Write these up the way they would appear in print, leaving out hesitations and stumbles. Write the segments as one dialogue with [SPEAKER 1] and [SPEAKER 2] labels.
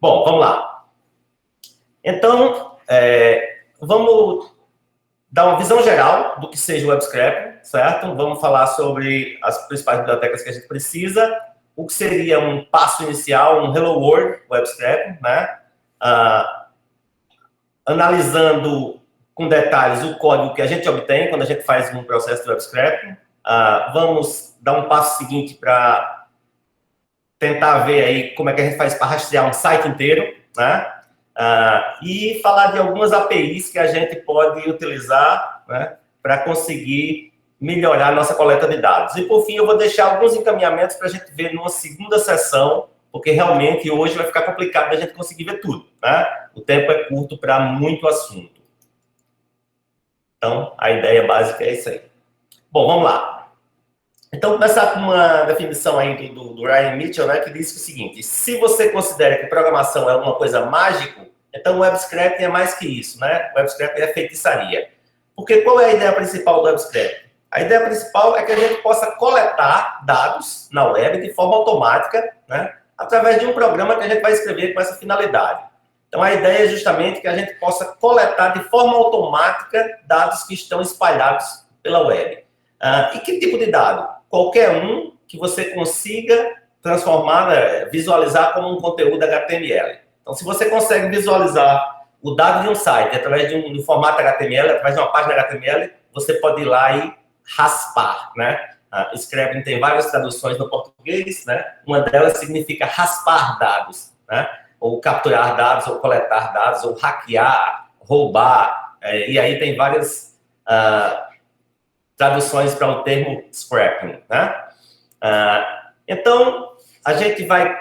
[SPEAKER 1] Bom, vamos lá. Então, vamos dar uma visão geral do que seja o web scraping, certo? Vamos falar sobre as principais bibliotecas que a gente precisa, o que seria um passo inicial, um Hello World web scraping, né? Analisando com detalhes o código que a gente obtém quando a gente faz um processo de web scraping. Vamos dar um passo seguinte para tentar ver aí como é que a gente faz para rastrear um site inteiro, né? E falar de algumas APIs que a gente pode utilizar, né, para conseguir melhorar a nossa coleta de dados. E, por fim, eu vou deixar alguns encaminhamentos para a gente ver numa segunda sessão, porque realmente hoje vai ficar complicado a gente conseguir ver tudo, né? O tempo é curto para muito assunto. Então, a ideia básica é isso aí. Bom, vamos lá. Então, começar com uma definição aí do Ryan Mitchell, né, que diz o seguinte: se você considera que programação é uma coisa mágica, então o web scraping é mais que isso, né? O web scraping é feitiçaria. Porque qual é a ideia principal do web scraping? A ideia principal é que a gente possa coletar dados na web de forma automática, né, através de um programa que a gente vai escrever com essa finalidade. Então, a ideia é justamente que a gente possa coletar de forma automática dados que estão espalhados pela web. E que tipo de dado? Qualquer um que você consiga transformar, né, visualizar como um conteúdo HTML. Então, se você consegue visualizar o dado de um site através de um formato HTML, através de uma página HTML, você pode ir lá e raspar, né? Scraping tem várias traduções no português, né? Uma delas significa raspar dados, né? Ou capturar dados, ou coletar dados, ou hackear, roubar. E aí tem várias traduções para o termo scraping, né? Então, a gente vai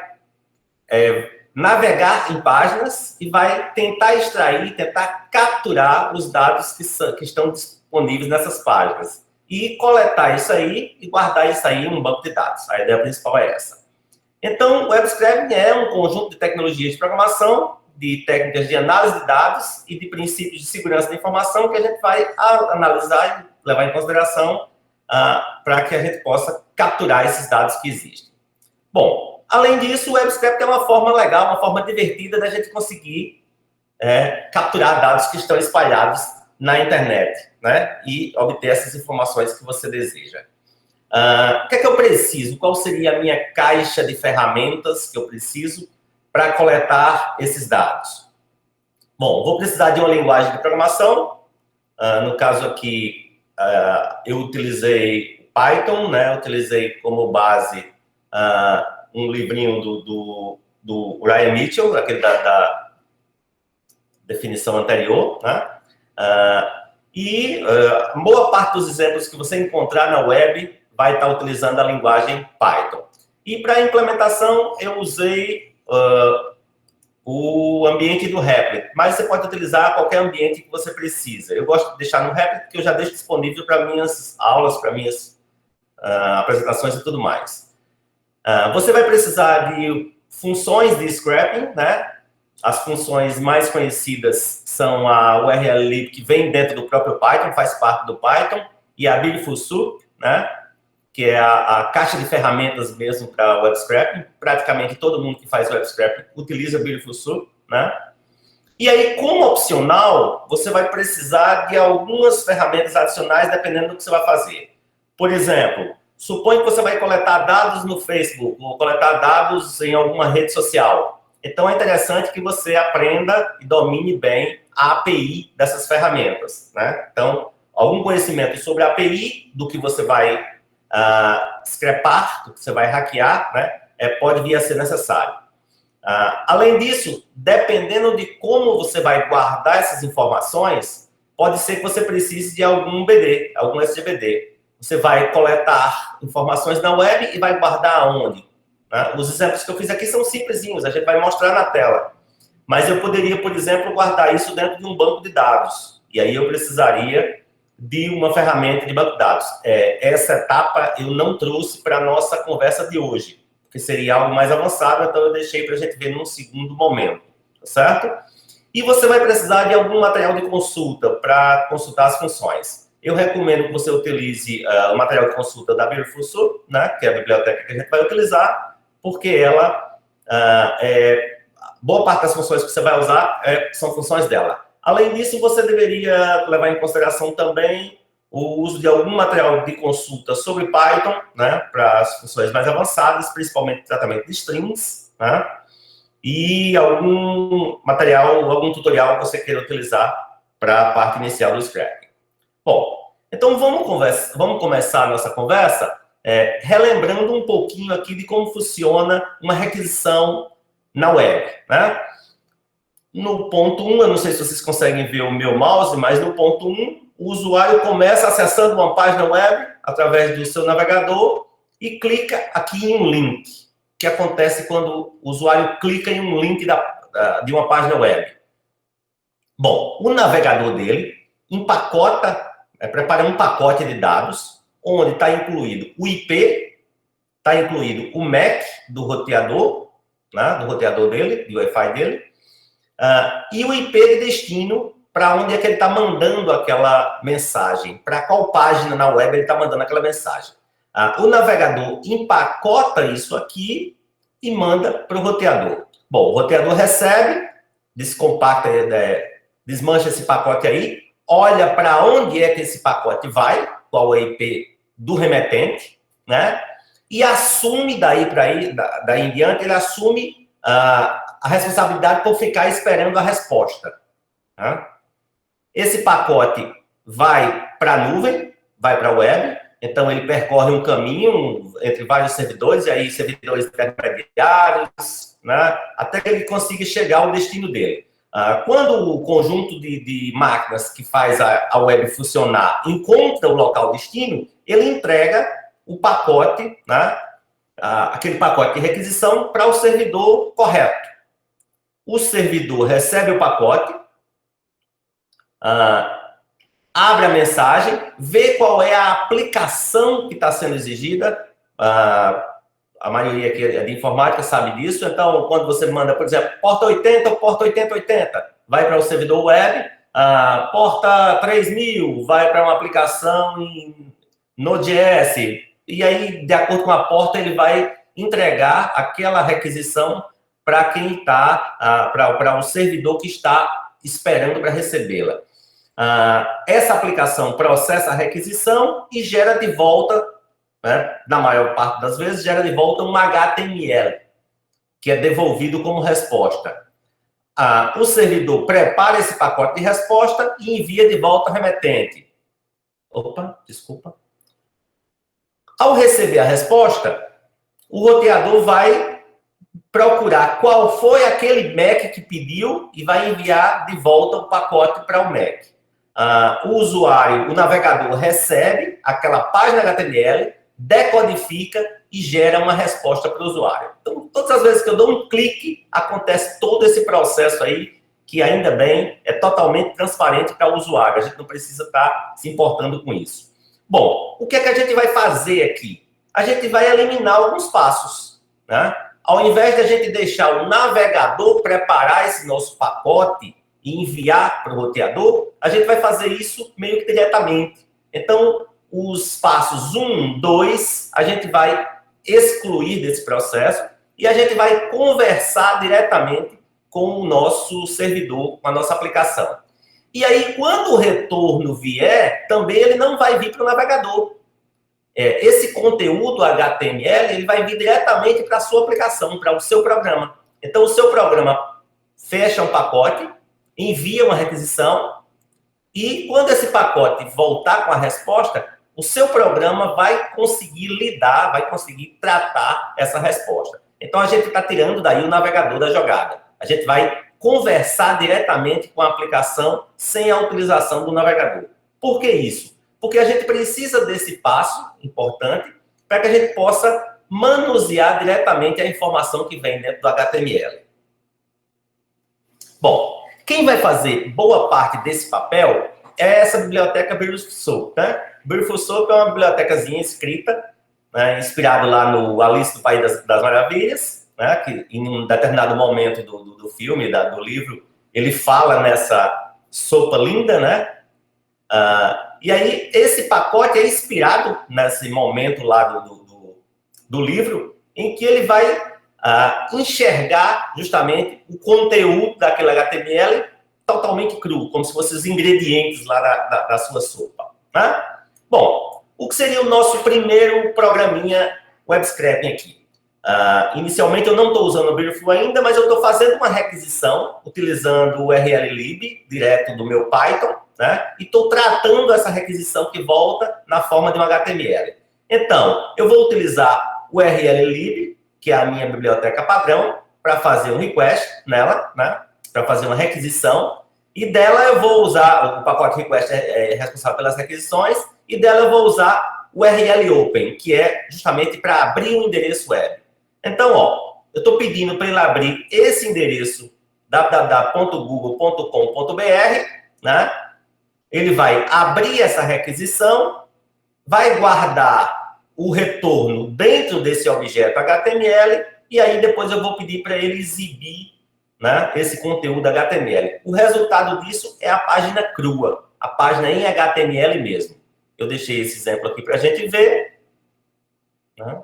[SPEAKER 1] navegar em páginas e vai tentar extrair, tentar capturar os dados que estão disponíveis nessas páginas. E coletar isso aí e guardar isso aí em um banco de dados. A ideia principal é essa. Então, o web scraping é um conjunto de tecnologias de programação, de técnicas de análise de dados e de princípios de segurança da informação que a gente vai analisar e levar em consideração para que a gente possa capturar esses dados que existem. Bom, além disso, o web scraping é uma forma legal, uma forma divertida da gente conseguir capturar dados que estão espalhados na internet, né? E obter essas informações que você deseja. O que é que eu preciso? Qual seria a minha caixa de ferramentas que eu preciso para coletar esses dados? Bom, vou precisar de uma linguagem de programação. No caso aqui, eu utilizei Python, né? Eu utilizei como base um livrinho do Ryan Mitchell, aquele da definição anterior, né? Boa parte dos exemplos que você encontrar na web vai estar utilizando a linguagem Python. E para a implementação, eu usei o ambiente do Replit, mas você pode utilizar qualquer ambiente que você precisa. Eu gosto de deixar no Replit, porque eu já deixo disponível para minhas aulas, para minhas apresentações e tudo mais. Você vai precisar de funções de scraping, né? As funções mais conhecidas são a urllib, que vem dentro do próprio Python, faz parte do Python, e a Beautiful Soup, né? Que é a caixa de ferramentas mesmo para web scraping. Praticamente todo mundo que faz web scraping utiliza Beautiful Soup, né? E aí, como opcional, você vai precisar de algumas ferramentas adicionais dependendo do que você vai fazer. Por exemplo, suponha que você vai coletar dados no Facebook ou coletar dados em alguma rede social. Então, é interessante que você aprenda e domine bem a API dessas ferramentas, né? Então, algum conhecimento sobre a API do que você vai scrapar, do que você vai hackear, né? Pode vir a ser necessário. Além disso, dependendo de como você vai guardar essas informações, pode ser que você precise de algum BD, algum SGBD. Você vai coletar informações na web e vai guardar aonde? Os exemplos que eu fiz aqui são simplesinhos, a gente vai mostrar na tela. Mas eu poderia, por exemplo, guardar isso dentro de um banco de dados. E aí eu precisaria de uma ferramenta de banco de dados. Essa etapa eu não trouxe para a nossa conversa de hoje, porque seria algo mais avançado, então eu deixei para a gente ver num segundo momento, certo? E você vai precisar de algum material de consulta para consultar as funções. Eu recomendo que você utilize o material de consulta da Beautiful Soup, né, que é a biblioteca que a gente vai utilizar, porque ela boa parte das funções que você vai usar são funções dela. Além disso, você deveria levar em consideração também o uso de algum material de consulta sobre Python, né, para as funções mais avançadas, principalmente tratamento de strings, né, e algum material, algum tutorial que você queira utilizar para a parte inicial do scrapping. Bom, então vamos começar a nossa conversa relembrando um pouquinho aqui de como funciona uma requisição na web, né? No ponto 1, eu não sei se vocês conseguem ver o meu mouse, mas no ponto 1, o usuário começa acessando uma página web através do seu navegador e clica aqui em um link, que acontece quando o usuário clica em um link de uma página web. Bom, o navegador dele empacota, prepara um pacote de dados, onde está incluído o IP, está incluído o MAC do roteador, né, do roteador dele, do Wi-Fi dele, e o IP de destino para onde é que ele está mandando aquela mensagem, para qual página na web ele está mandando aquela mensagem. O navegador empacota isso aqui e manda para o roteador. Bom, o roteador recebe, descompacta, desmancha esse pacote aí, olha para onde é que esse pacote vai, qual é o IP do remetente, né? E assume daí em diante, ele assume a responsabilidade por ficar esperando a resposta. Tá? Esse pacote vai para a nuvem, vai para a web, então ele percorre um caminho entre vários servidores, e aí servidores intermediários, né, até que ele consiga chegar ao destino dele. Quando o conjunto de máquinas que faz a web funcionar encontra o local destino, ele entrega o pacote, né, aquele pacote de requisição para o servidor correto. O servidor recebe o pacote, abre a mensagem, vê qual é a aplicação que está sendo exigida. A maioria aqui de informática sabe disso. Então, quando você manda, por exemplo, porta 80 ou porta 8080, vai para o servidor web. Porta 3000, vai para uma aplicação em Node.js. E aí, de acordo com a porta, ele vai entregar aquela requisição para quem está, para o servidor que está esperando para recebê-la. Essa aplicação processa a requisição e gera de volta, né, na maior parte das vezes, gera de volta um HTML, que é devolvido como resposta. O servidor prepara esse pacote de resposta e envia de volta ao remetente. Opa, desculpa. Ao receber a resposta, o roteador vai procurar qual foi aquele MAC que pediu e vai enviar de volta o pacote para o MAC. O usuário, o navegador, recebe aquela página HTML, decodifica e gera uma resposta para o usuário. Então, todas as vezes que eu dou um clique, acontece todo esse processo aí, que ainda bem é totalmente transparente para o usuário. A gente não precisa estar se importando com isso. Bom, o que é que a gente vai fazer aqui? A gente vai eliminar alguns passos, né? Ao invés de a gente deixar o navegador preparar esse nosso pacote e enviar para o roteador, a gente vai fazer isso meio que diretamente. Então, os passos 1, 2, a gente vai excluir desse processo e a gente vai conversar diretamente com o nosso servidor, com a nossa aplicação. E aí, quando o retorno vier, também ele não vai vir para o navegador. Esse conteúdo HTML, ele vai vir diretamente para a sua aplicação, para o seu programa. Então, o seu programa fecha um pacote, envia uma requisição, e quando esse pacote voltar com a resposta, o seu programa vai conseguir lidar, vai conseguir tratar essa resposta. Então, a gente está tirando daí o navegador da jogada. A gente vai conversar diretamente com a aplicação sem a utilização do navegador. Por que isso? Porque a gente precisa desse passo importante para que a gente possa manusear diretamente a informação que vem dentro do HTML. Bom, quem vai fazer boa parte desse papel é essa biblioteca Beautiful Soup, né? Beautiful Soup é uma bibliotecazinha escrita, né, inspirada lá no Alice do País das Maravilhas, né, que em um determinado momento do filme, do livro, ele fala nessa sopa linda, né? E aí, esse pacote é inspirado nesse momento lá do livro, em que ele vai enxergar justamente o conteúdo daquele HTML totalmente cru, como se fossem os ingredientes lá da sua sopa. Né? Bom, o que seria o nosso primeiro programinha web scraping aqui? Inicialmente eu não estou usando o Beautiful ainda, mas eu estou fazendo uma requisição utilizando o URLlib direto do meu Python, né? E estou tratando essa requisição que volta na forma de um HTML. Então, eu vou utilizar o URLlib, que é a minha biblioteca padrão, para fazer um request nela, né? Para fazer uma requisição. E dela eu vou usar, o pacote request é responsável pelas requisições, e dela eu vou usar o URL open, que é justamente para abrir um endereço web. Então, ó, eu estou pedindo para ele abrir esse endereço www.google.com.br, né? Ele vai abrir essa requisição, vai guardar o retorno dentro desse objeto HTML e aí depois eu vou pedir para ele exibir, né, esse conteúdo HTML. O resultado disso é a página crua, a página em HTML mesmo. Eu deixei esse exemplo aqui para a gente ver, né?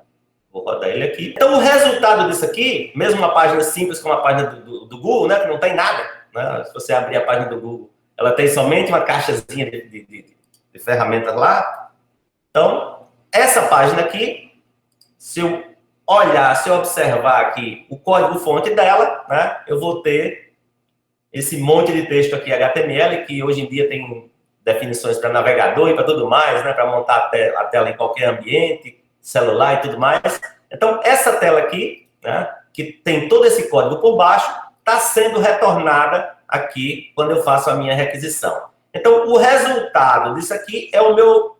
[SPEAKER 1] Vou rodar ele aqui. Então, o resultado disso aqui, mesmo uma página simples como a página do Google, né, que não tem nada, né? Se você abrir a página do Google, ela tem somente uma caixazinha de ferramentas lá. Então, essa página aqui, se eu olhar, se eu observar aqui o código-fonte dela, né, eu vou ter esse monte de texto aqui HTML, que hoje em dia tem definições para navegador e para tudo mais, né, para montar a tela em qualquer ambiente, celular e tudo mais. Então, essa tela aqui, né, que tem todo esse código por baixo, está sendo retornada aqui quando eu faço a minha requisição. Então, o resultado disso aqui é o meu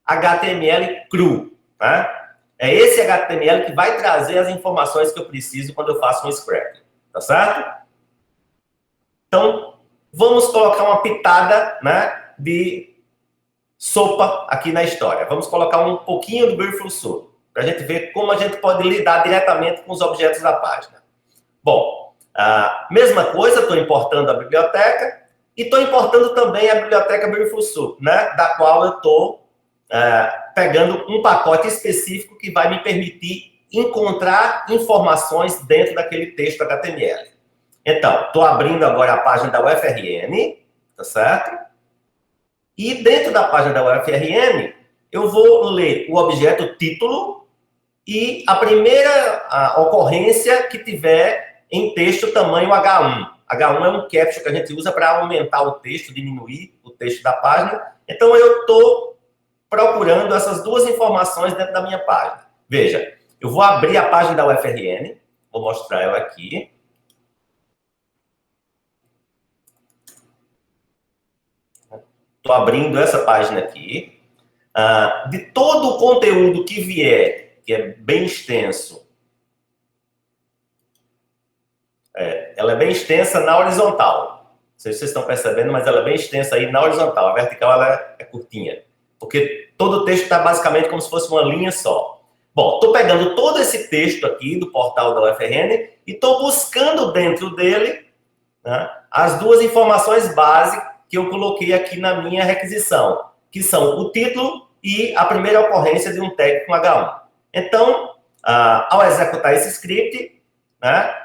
[SPEAKER 1] HTML cru, né? É esse HTML que vai trazer as informações que eu preciso quando eu faço um scraping, tá certo? Então, vamos colocar uma pitada, né, de sopa aqui na história. Vamos colocar um pouquinho do Beautiful Soup, para a gente ver como a gente pode lidar diretamente com os objetos da página. Bom, a mesma coisa, estou importando a biblioteca e estou importando também a biblioteca Beautiful Soup, né, da qual eu estou pegando um pacote específico que vai me permitir encontrar informações dentro daquele texto HTML. Então, estou abrindo agora a página da UFRN, tá certo? E dentro da página da UFRN, eu vou ler o objeto título e a primeira ocorrência que tiver em texto tamanho H1. H1 é um caption que a gente usa para aumentar o texto, diminuir o texto da página. Então, eu estou procurando essas duas informações dentro da minha página. Veja, eu vou abrir a página da UFRN, vou mostrar ela aqui. Estou abrindo essa página aqui. De todo o conteúdo que vier, que é bem extenso, ela é bem extensa na horizontal. Não sei se vocês estão percebendo, mas ela é bem extensa aí na horizontal. A vertical ela é curtinha. Porque todo o texto está basicamente como se fosse uma linha só. Bom, estou pegando todo esse texto aqui do portal da UFRN e estou buscando dentro dele, né, as duas informações básicas que eu coloquei aqui na minha requisição, que são o título e a primeira ocorrência de um tag com H1. Então, ao executar esse script, né,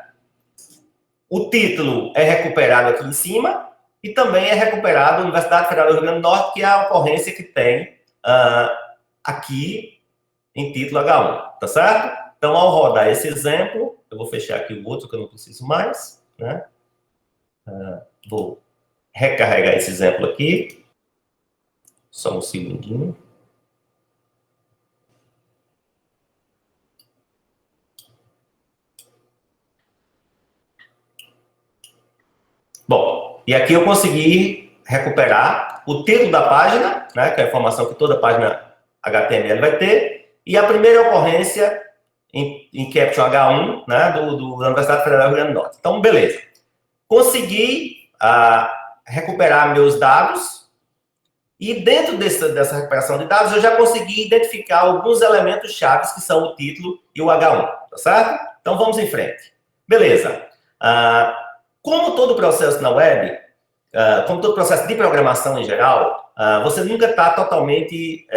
[SPEAKER 1] o título é recuperado aqui em cima e também é recuperado a Universidade Federal do Rio Grande do Norte, que é a ocorrência que tem aqui em título H1, tá certo? Então, ao rodar esse exemplo, eu vou fechar aqui o outro que eu não preciso mais, né? Vou recarregar esse exemplo aqui. Só um segundinho. Bom, e aqui eu consegui recuperar o título da página, né, que é a informação que toda página HTML vai ter, e a primeira ocorrência em caption H1, né, da Universidade Federal do Rio Grande do Norte. Então, beleza. Consegui recuperar meus dados e dentro dessa recuperação de dados eu já consegui identificar alguns elementos chaves que são o título e o H1, tá certo? Então, vamos em frente. Beleza. Como todo processo na web, como todo processo de programação em geral, você nunca está totalmente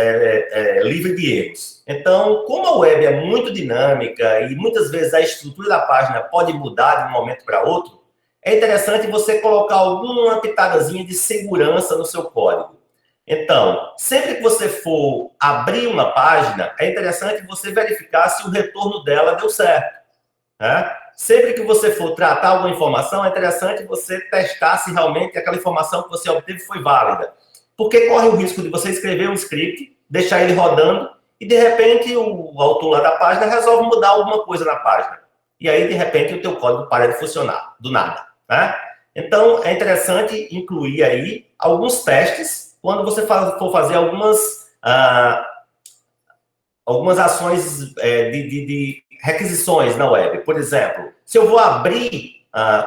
[SPEAKER 1] livre de erros. Então, como a web é muito dinâmica e muitas vezes a estrutura da página pode mudar de um momento para outro, é interessante você colocar alguma pitadazinha de segurança no seu código. Então, sempre que você for abrir uma página, é interessante você verificar se o retorno dela deu certo, né? Sempre que você for tratar alguma informação, é interessante você testar se realmente aquela informação que você obteve foi válida. Porque corre o risco de você escrever um script, deixar ele rodando, e de repente o autor lá da página resolve mudar alguma coisa na página. E aí, de repente, o teu código para de funcionar, do nada, né? Então, é interessante incluir aí alguns testes quando você for fazer algumas ações de requisições na web. Por exemplo, se eu vou abrir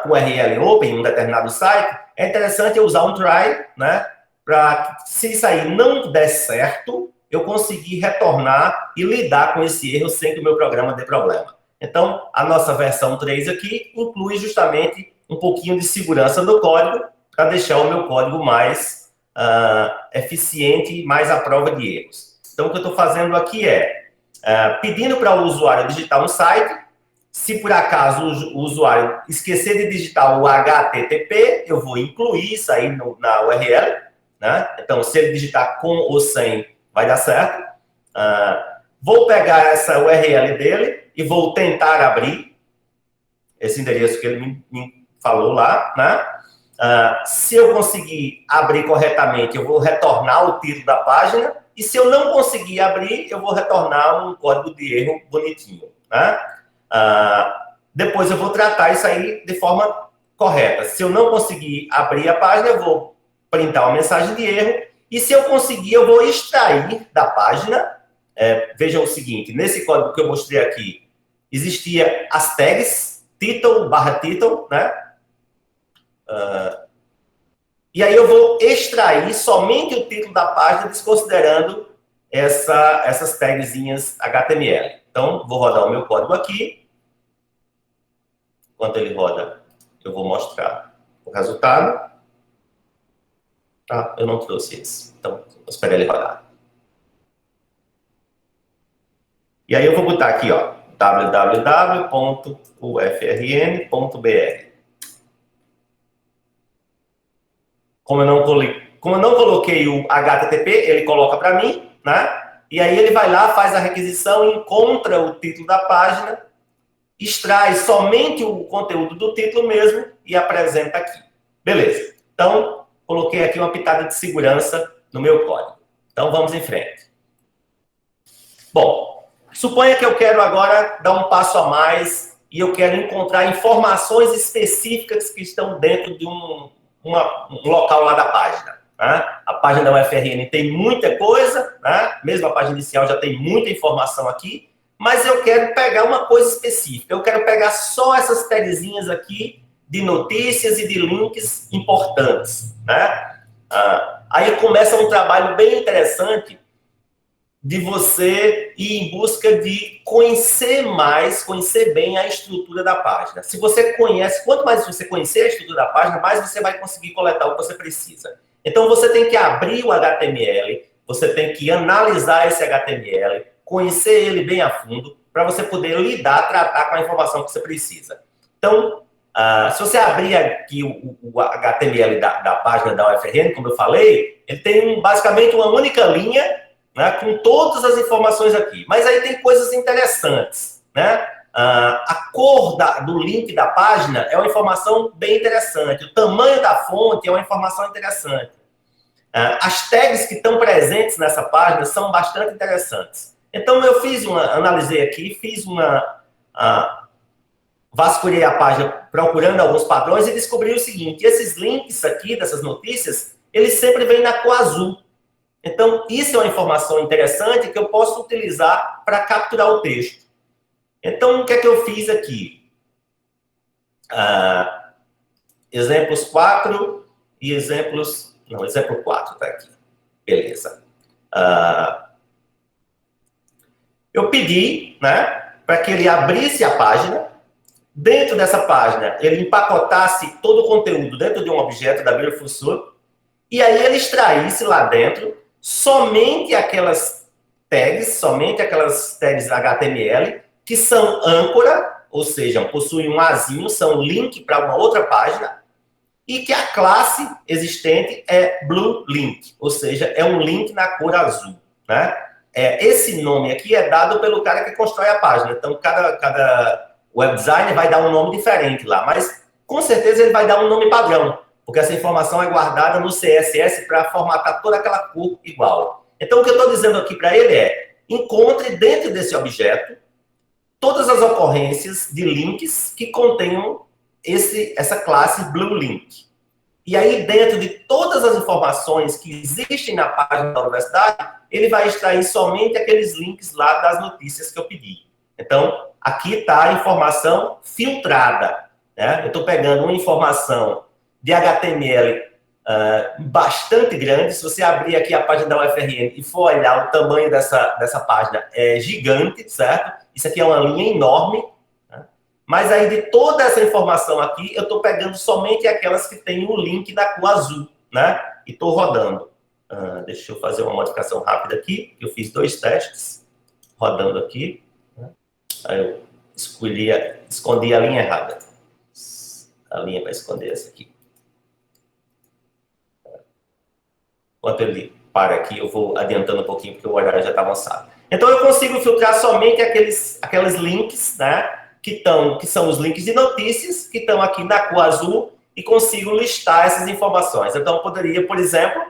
[SPEAKER 1] com URL open em um determinado site, é interessante eu usar um try, né? Para, se isso aí não der certo, eu conseguir retornar e lidar com esse erro sem que o meu programa dê problema. Então, a nossa versão 3 aqui inclui justamente um pouquinho de segurança no código para deixar o meu código mais eficiente e mais à prova de erros. Então, o que eu estou fazendo aqui é pedindo para o usuário digitar um site. Se por acaso o usuário esquecer de digitar o HTTP, eu vou incluir isso aí na URL, né? Então, se ele digitar com ou sem, vai dar certo. Vou pegar essa URL dele e vou tentar abrir esse endereço que ele me falou lá, né? Se eu conseguir abrir corretamente, eu vou retornar o título da página. E se eu não conseguir abrir, eu vou retornar um código de erro bonitinho, né? Depois eu vou tratar isso aí de forma correta. Se eu não conseguir abrir a página, eu vou printar uma mensagem de erro. E se eu conseguir, eu vou extrair da página. Veja o seguinte, nesse código que eu mostrei aqui, existia as tags, title/title, né? E aí eu vou extrair somente o título da página, desconsiderando essas tagzinhas HTML. Então, vou rodar o meu código aqui. Enquanto ele roda, eu vou mostrar o resultado. Eu não trouxe esse. Então, vou esperar ele rodar. E aí eu vou botar aqui, ó, www.ufrn.br. Como eu não coloquei o HTTP, ele coloca para mim, né? E aí ele vai lá, faz a requisição, encontra o título da página, extrai somente o conteúdo do título mesmo e apresenta aqui. Beleza. Então, coloquei aqui uma pitada de segurança no meu código. Então, vamos em frente. Bom, suponha que eu quero agora dar um passo a mais e eu quero encontrar informações específicas que estão dentro de um local lá da página. Né? A página da UFRN tem muita coisa, né? Mesmo a página inicial já tem muita informação aqui, mas eu quero pegar uma coisa específica. Eu quero pegar só essas tagzinhas aqui de notícias e de links importantes. Né? Aí começa um trabalho bem interessante de você ir em busca de conhecer bem a estrutura da página. Se você conhece, quanto mais você conhecer a estrutura da página, mais você vai conseguir coletar o que você precisa. Então, você tem que abrir o HTML, você tem que analisar esse HTML, conhecer ele bem a fundo, para você poder lidar, tratar com a informação que você precisa. Então, se você abrir aqui o HTML da página da UFRN, como eu falei, ele tem basicamente uma única linha, né, com todas as informações aqui. Mas aí tem coisas interessantes, né? A cor do link da página é uma informação bem interessante. O tamanho da fonte é uma informação interessante. As tags que estão presentes nessa página são bastante interessantes. Então, eu analisei aqui, vasculhei a página procurando alguns padrões e descobri o seguinte: esses links aqui, dessas notícias, eles sempre vêm na cor azul. Então, isso é uma informação interessante que eu posso utilizar para capturar o texto. Então, o que é que eu fiz aqui? Exemplos 4 e exemplos... Não, exemplo 4 está aqui. Beleza. Eu pedi, né, para que ele abrisse a página dentro dessa página, ele empacotasse todo o conteúdo dentro de um objeto da Beautiful Soup, e aí ele extraísse lá dentro somente aquelas tags HTML, que são âncora, ou seja, possuem um azinho, são link para uma outra página, e que a classe existente é Blue Link, ou seja, é um link na cor azul, né? Esse nome aqui é dado pelo cara que constrói a página. Então, cada web designer vai dar um nome diferente lá, mas com certeza ele vai dar um nome padrão, porque essa informação é guardada no CSS para formatar toda aquela cor igual. Então, o que eu estou dizendo aqui para ele é: encontre dentro desse objeto todas as ocorrências de links que contenham essa classe Blue Link. E aí, dentro de todas as informações que existem na página da universidade, ele vai extrair somente aqueles links lá das notícias que eu pedi. Então, aqui está a informação filtrada, né? Eu estou pegando uma informação de HTML bastante grande. Se você abrir aqui a página da UFRN e for olhar o tamanho dessa página, é gigante, certo? Isso aqui é uma linha enorme. Mas aí, de toda essa informação aqui, eu estou pegando somente aquelas que têm o link da cor azul, né? E estou rodando. Deixa eu fazer uma modificação rápida aqui, que eu fiz 2 testes, rodando aqui. Né? Aí eu escondi a linha errada. A linha para esconder essa aqui. Enquanto ele para aqui, eu vou adiantando um pouquinho, porque o horário já está avançado. Então, eu consigo filtrar somente aqueles links, né? Que são os links de notícias, que estão aqui na cor azul, e consigo listar essas informações. Então, eu poderia, por exemplo,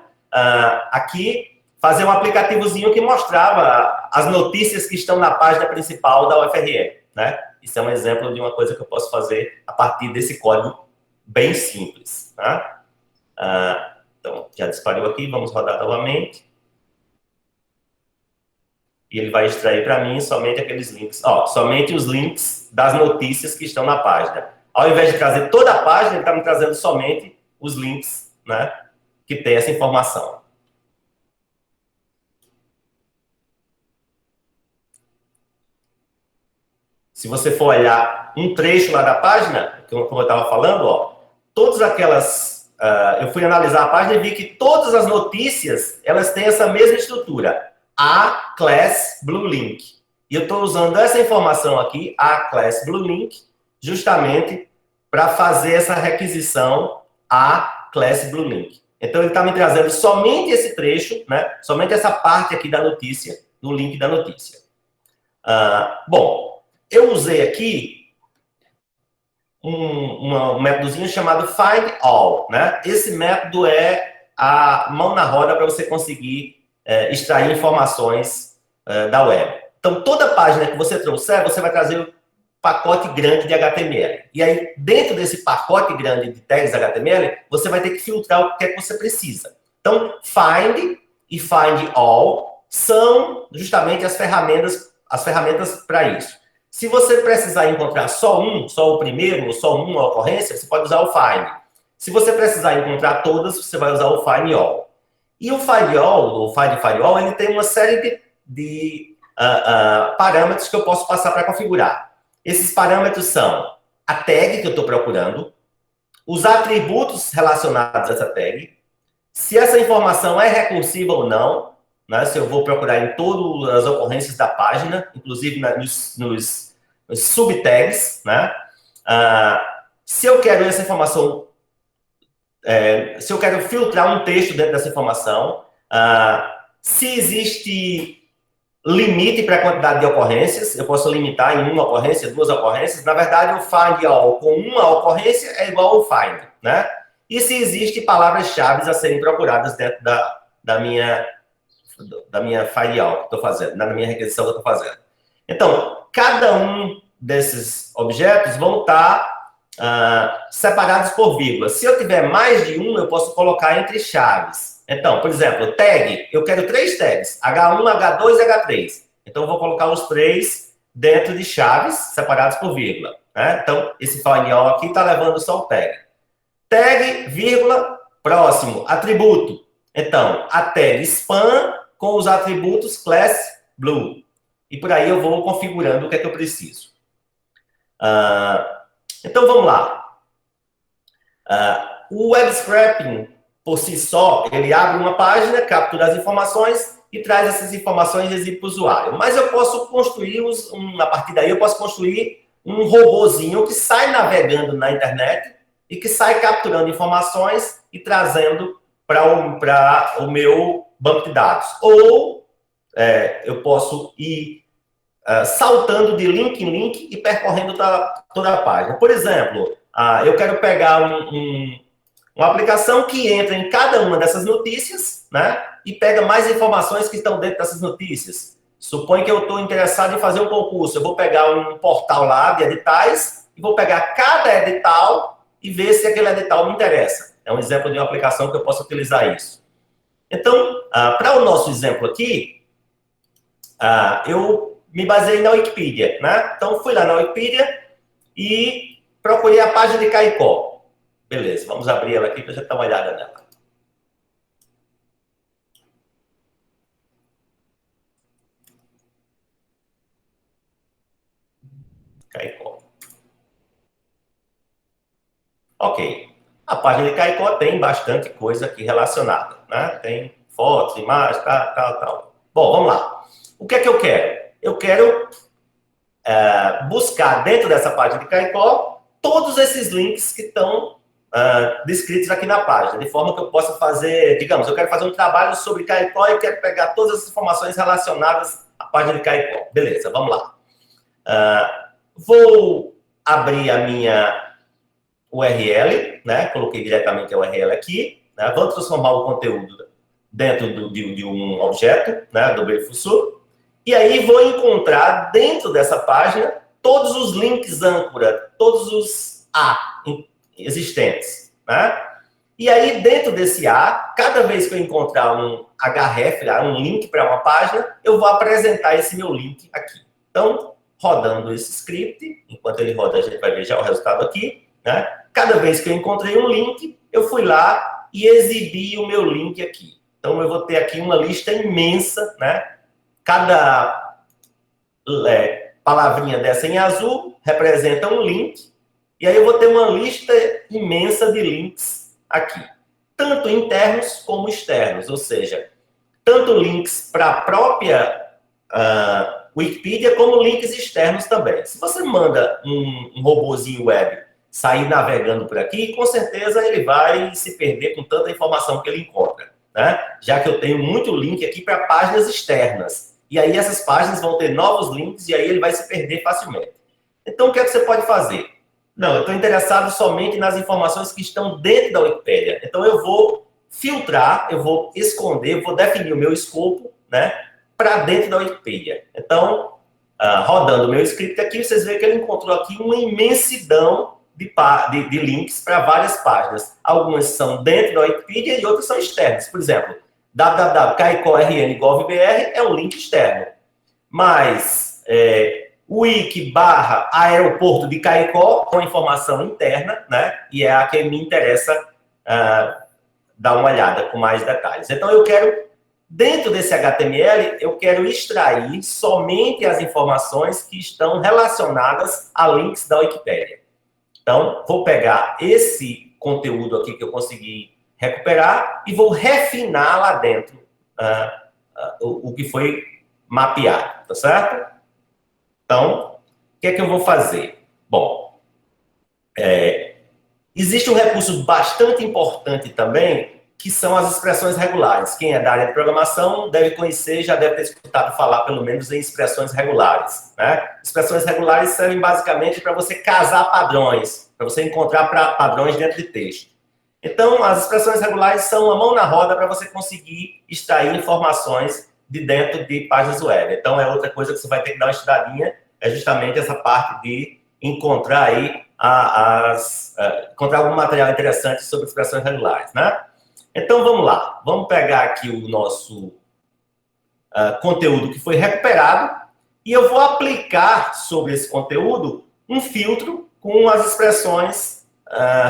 [SPEAKER 1] aqui, fazer um aplicativozinho que mostrava as notícias que estão na página principal da UFRN, né? Isso é um exemplo de uma coisa que eu posso fazer a partir desse código bem simples, tá? Então, já disparou aqui, vamos rodar novamente. E ele vai extrair para mim somente aqueles links, somente os links das notícias que estão na página. Ao invés de trazer toda a página, ele está me trazendo somente os links, né, que tem essa informação. Se você for olhar um trecho lá da página, como eu estava falando, todas aquelas... eu fui analisar a página e vi que todas as notícias, elas têm essa mesma estrutura. A class Blue Link. E eu estou usando essa informação aqui, a class Blue Link, justamente para fazer essa requisição a class Blue Link. Então, ele está me trazendo somente esse trecho, né? Somente essa parte aqui da notícia, do link da notícia. Bom, eu usei aqui um métodozinho chamado Find All, né? Esse método é a mão na roda para você conseguir extrair informações da web. Então, toda página que você trouxer, você vai trazer um pacote grande de HTML. E aí, dentro desse pacote grande de tags HTML, você vai ter que filtrar o que é que você precisa. Então, Find e Find All são justamente as ferramentas para isso. Se você precisar encontrar só o primeiro, ou só uma ocorrência, você pode usar o Find. Se você precisar encontrar todas, você vai usar o Find All. E o Find All, ou Find All, ele tem uma série de parâmetros que eu posso passar para configurar. Esses parâmetros são a tag que eu estou procurando, os atributos relacionados a essa tag, se essa informação é recursiva ou não, né, se eu vou procurar em todas as ocorrências da página, inclusive nos subtags, né, se eu quero essa informação... se eu quero filtrar um texto dentro dessa informação, se existe limite para a quantidade de ocorrências, eu posso limitar em uma ocorrência, 2 ocorrências. Na verdade, o Find All com uma ocorrência é igual ao Find, né? E se existe palavras-chave a serem procuradas dentro da minha Find All que estou fazendo, da minha requisição que eu estou fazendo. Então, cada um desses objetos vão estar separados por vírgula. Se eu tiver mais de um, eu posso colocar entre chaves. Então, por exemplo, tag, eu quero 3 tags, H1, H2 e H3. Então, eu vou colocar os 3 dentro de chaves, separados por vírgula. Né? Então, esse Find All aqui está levando só o tag. Tag, vírgula, próximo, atributo. Então, a tag span com os atributos class blue. E por aí eu vou configurando o que é que eu preciso. Então, vamos lá. O web scraping, por si só, ele abre uma página, captura as informações e traz essas informações e exibe para o usuário. Mas eu posso construir, a partir daí, eu posso construir um robozinho que sai navegando na internet e que sai capturando informações e trazendo para o meu banco de dados. Ou eu posso ir saltando de link em link e percorrendo toda a página. Por exemplo, eu quero pegar uma aplicação que entra em cada uma dessas notícias, né? E pega mais informações que estão dentro dessas notícias. Suponho que eu estou interessado em fazer um concurso. Eu vou pegar um portal lá de editais e vou pegar cada edital e ver se aquele edital me interessa. É um exemplo de uma aplicação que eu posso utilizar isso. Então, para o nosso exemplo aqui, eu me baseei na Wikipedia, né? Então, fui lá na Wikipedia e procurei a página de Caicó. Beleza, vamos abrir ela aqui para a gente dar uma olhada nela. Caicó. Ok. A página de Caicó tem bastante coisa aqui relacionada, né? Tem fotos, imagens, tal. Bom, vamos lá. O que é que eu quero? Eu quero buscar dentro dessa página de Caicó todos esses links que estão descritos aqui na página, de forma que eu possa fazer, digamos, eu quero fazer um trabalho sobre Caicó e quero pegar todas as informações relacionadas à página de Caicó. Beleza, vamos lá. Vou abrir a minha URL, né? Coloquei diretamente a URL aqui, né? Vamos transformar o conteúdo dentro de um objeto, né? Do Befusu. E aí vou encontrar dentro dessa página todos os links âncora, todos os existentes, né? E aí dentro desse cada vez que eu encontrar um href, um link para uma página, eu vou apresentar esse meu link aqui. Então, rodando esse script, enquanto ele roda, a gente vai ver já o resultado aqui, né? Cada vez que eu encontrei um link, eu fui lá e exibi o meu link aqui. Então, eu vou ter aqui uma lista imensa, né? Cada palavrinha dessa em azul representa um link, e aí eu vou ter uma lista imensa de links aqui, tanto internos como externos, ou seja, tanto links para a própria Wikipedia, como links externos também. Se você manda um robozinho web sair navegando por aqui, com certeza ele vai se perder com tanta informação que ele encontra, né? Já que eu tenho muito link aqui para páginas externas. E aí essas páginas vão ter novos links e aí ele vai se perder facilmente. Então, o que é que você pode fazer? Não, eu estou interessado somente nas informações que estão dentro da Wikipédia. Então, eu vou filtrar, eu vou esconder, eu vou definir o meu escopo, né, para dentro da Wikipédia. Então, rodando o meu script aqui, vocês veem que ele encontrou aqui uma imensidão de links para várias páginas. Algumas são dentro da Wikipedia e outras são externas. Por exemplo, www.caicorn.gov.br é um link externo. Mas wiki/aeroporto de Caicó é uma informação interna, né? E é a que me interessa dar uma olhada com mais detalhes. Então, eu quero, dentro desse HTML, eu quero extrair somente as informações que estão relacionadas a links da Wikipédia. Então, vou pegar esse conteúdo aqui que eu consegui recuperar e vou refinar lá dentro o que foi mapeado, tá certo? Então, o que é que eu vou fazer? Bom, existe um recurso bastante importante também, que são as expressões regulares. Quem é da área de programação deve conhecer, já deve ter escutado falar, pelo menos, em expressões regulares, né? Expressões regulares servem basicamente para você casar padrões, para você encontrar padrões dentro de texto. Então, as expressões regulares são a mão na roda para você conseguir extrair informações de dentro de páginas web. Então, é outra coisa que você vai ter que dar uma estudadinha, é justamente essa parte de encontrar aí encontrar algum material interessante sobre expressões regulares, né? Então, vamos lá. Vamos pegar aqui o nosso conteúdo que foi recuperado e eu vou aplicar sobre esse conteúdo um filtro com as expressões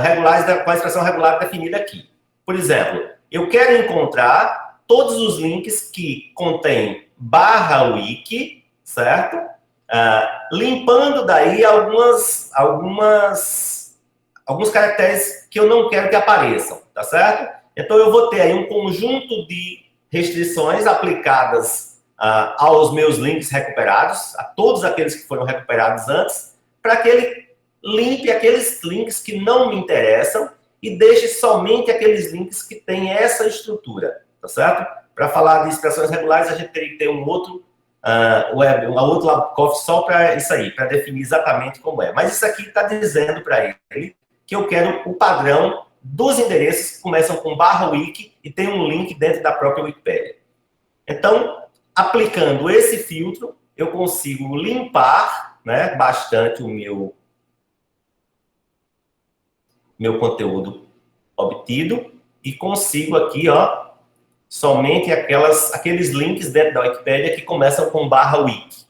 [SPEAKER 1] regulares, com a expressão regular definida aqui. Por exemplo, eu quero encontrar todos os links que contêm /wiki, certo? limpando daí alguns caracteres que eu não quero que apareçam, tá certo? Então, eu vou ter aí um conjunto de restrições aplicadas aos meus links recuperados, a todos aqueles que foram recuperados antes, para que ele limpe aqueles links que não me interessam e deixe somente aqueles links que têm essa estrutura, tá certo? Para falar de expressões regulares, a gente teria que ter um outro outro LabConf só para isso aí, para definir exatamente como é. Mas isso aqui está dizendo para ele que eu quero o padrão dos endereços que começam com /wiki e tem um link dentro da própria Wikipédia. Então, aplicando esse filtro, eu consigo limpar, né, bastante o meu conteúdo obtido e consigo aqui, ó, somente aqueles links dentro da Wikipédia que começam com /wiki.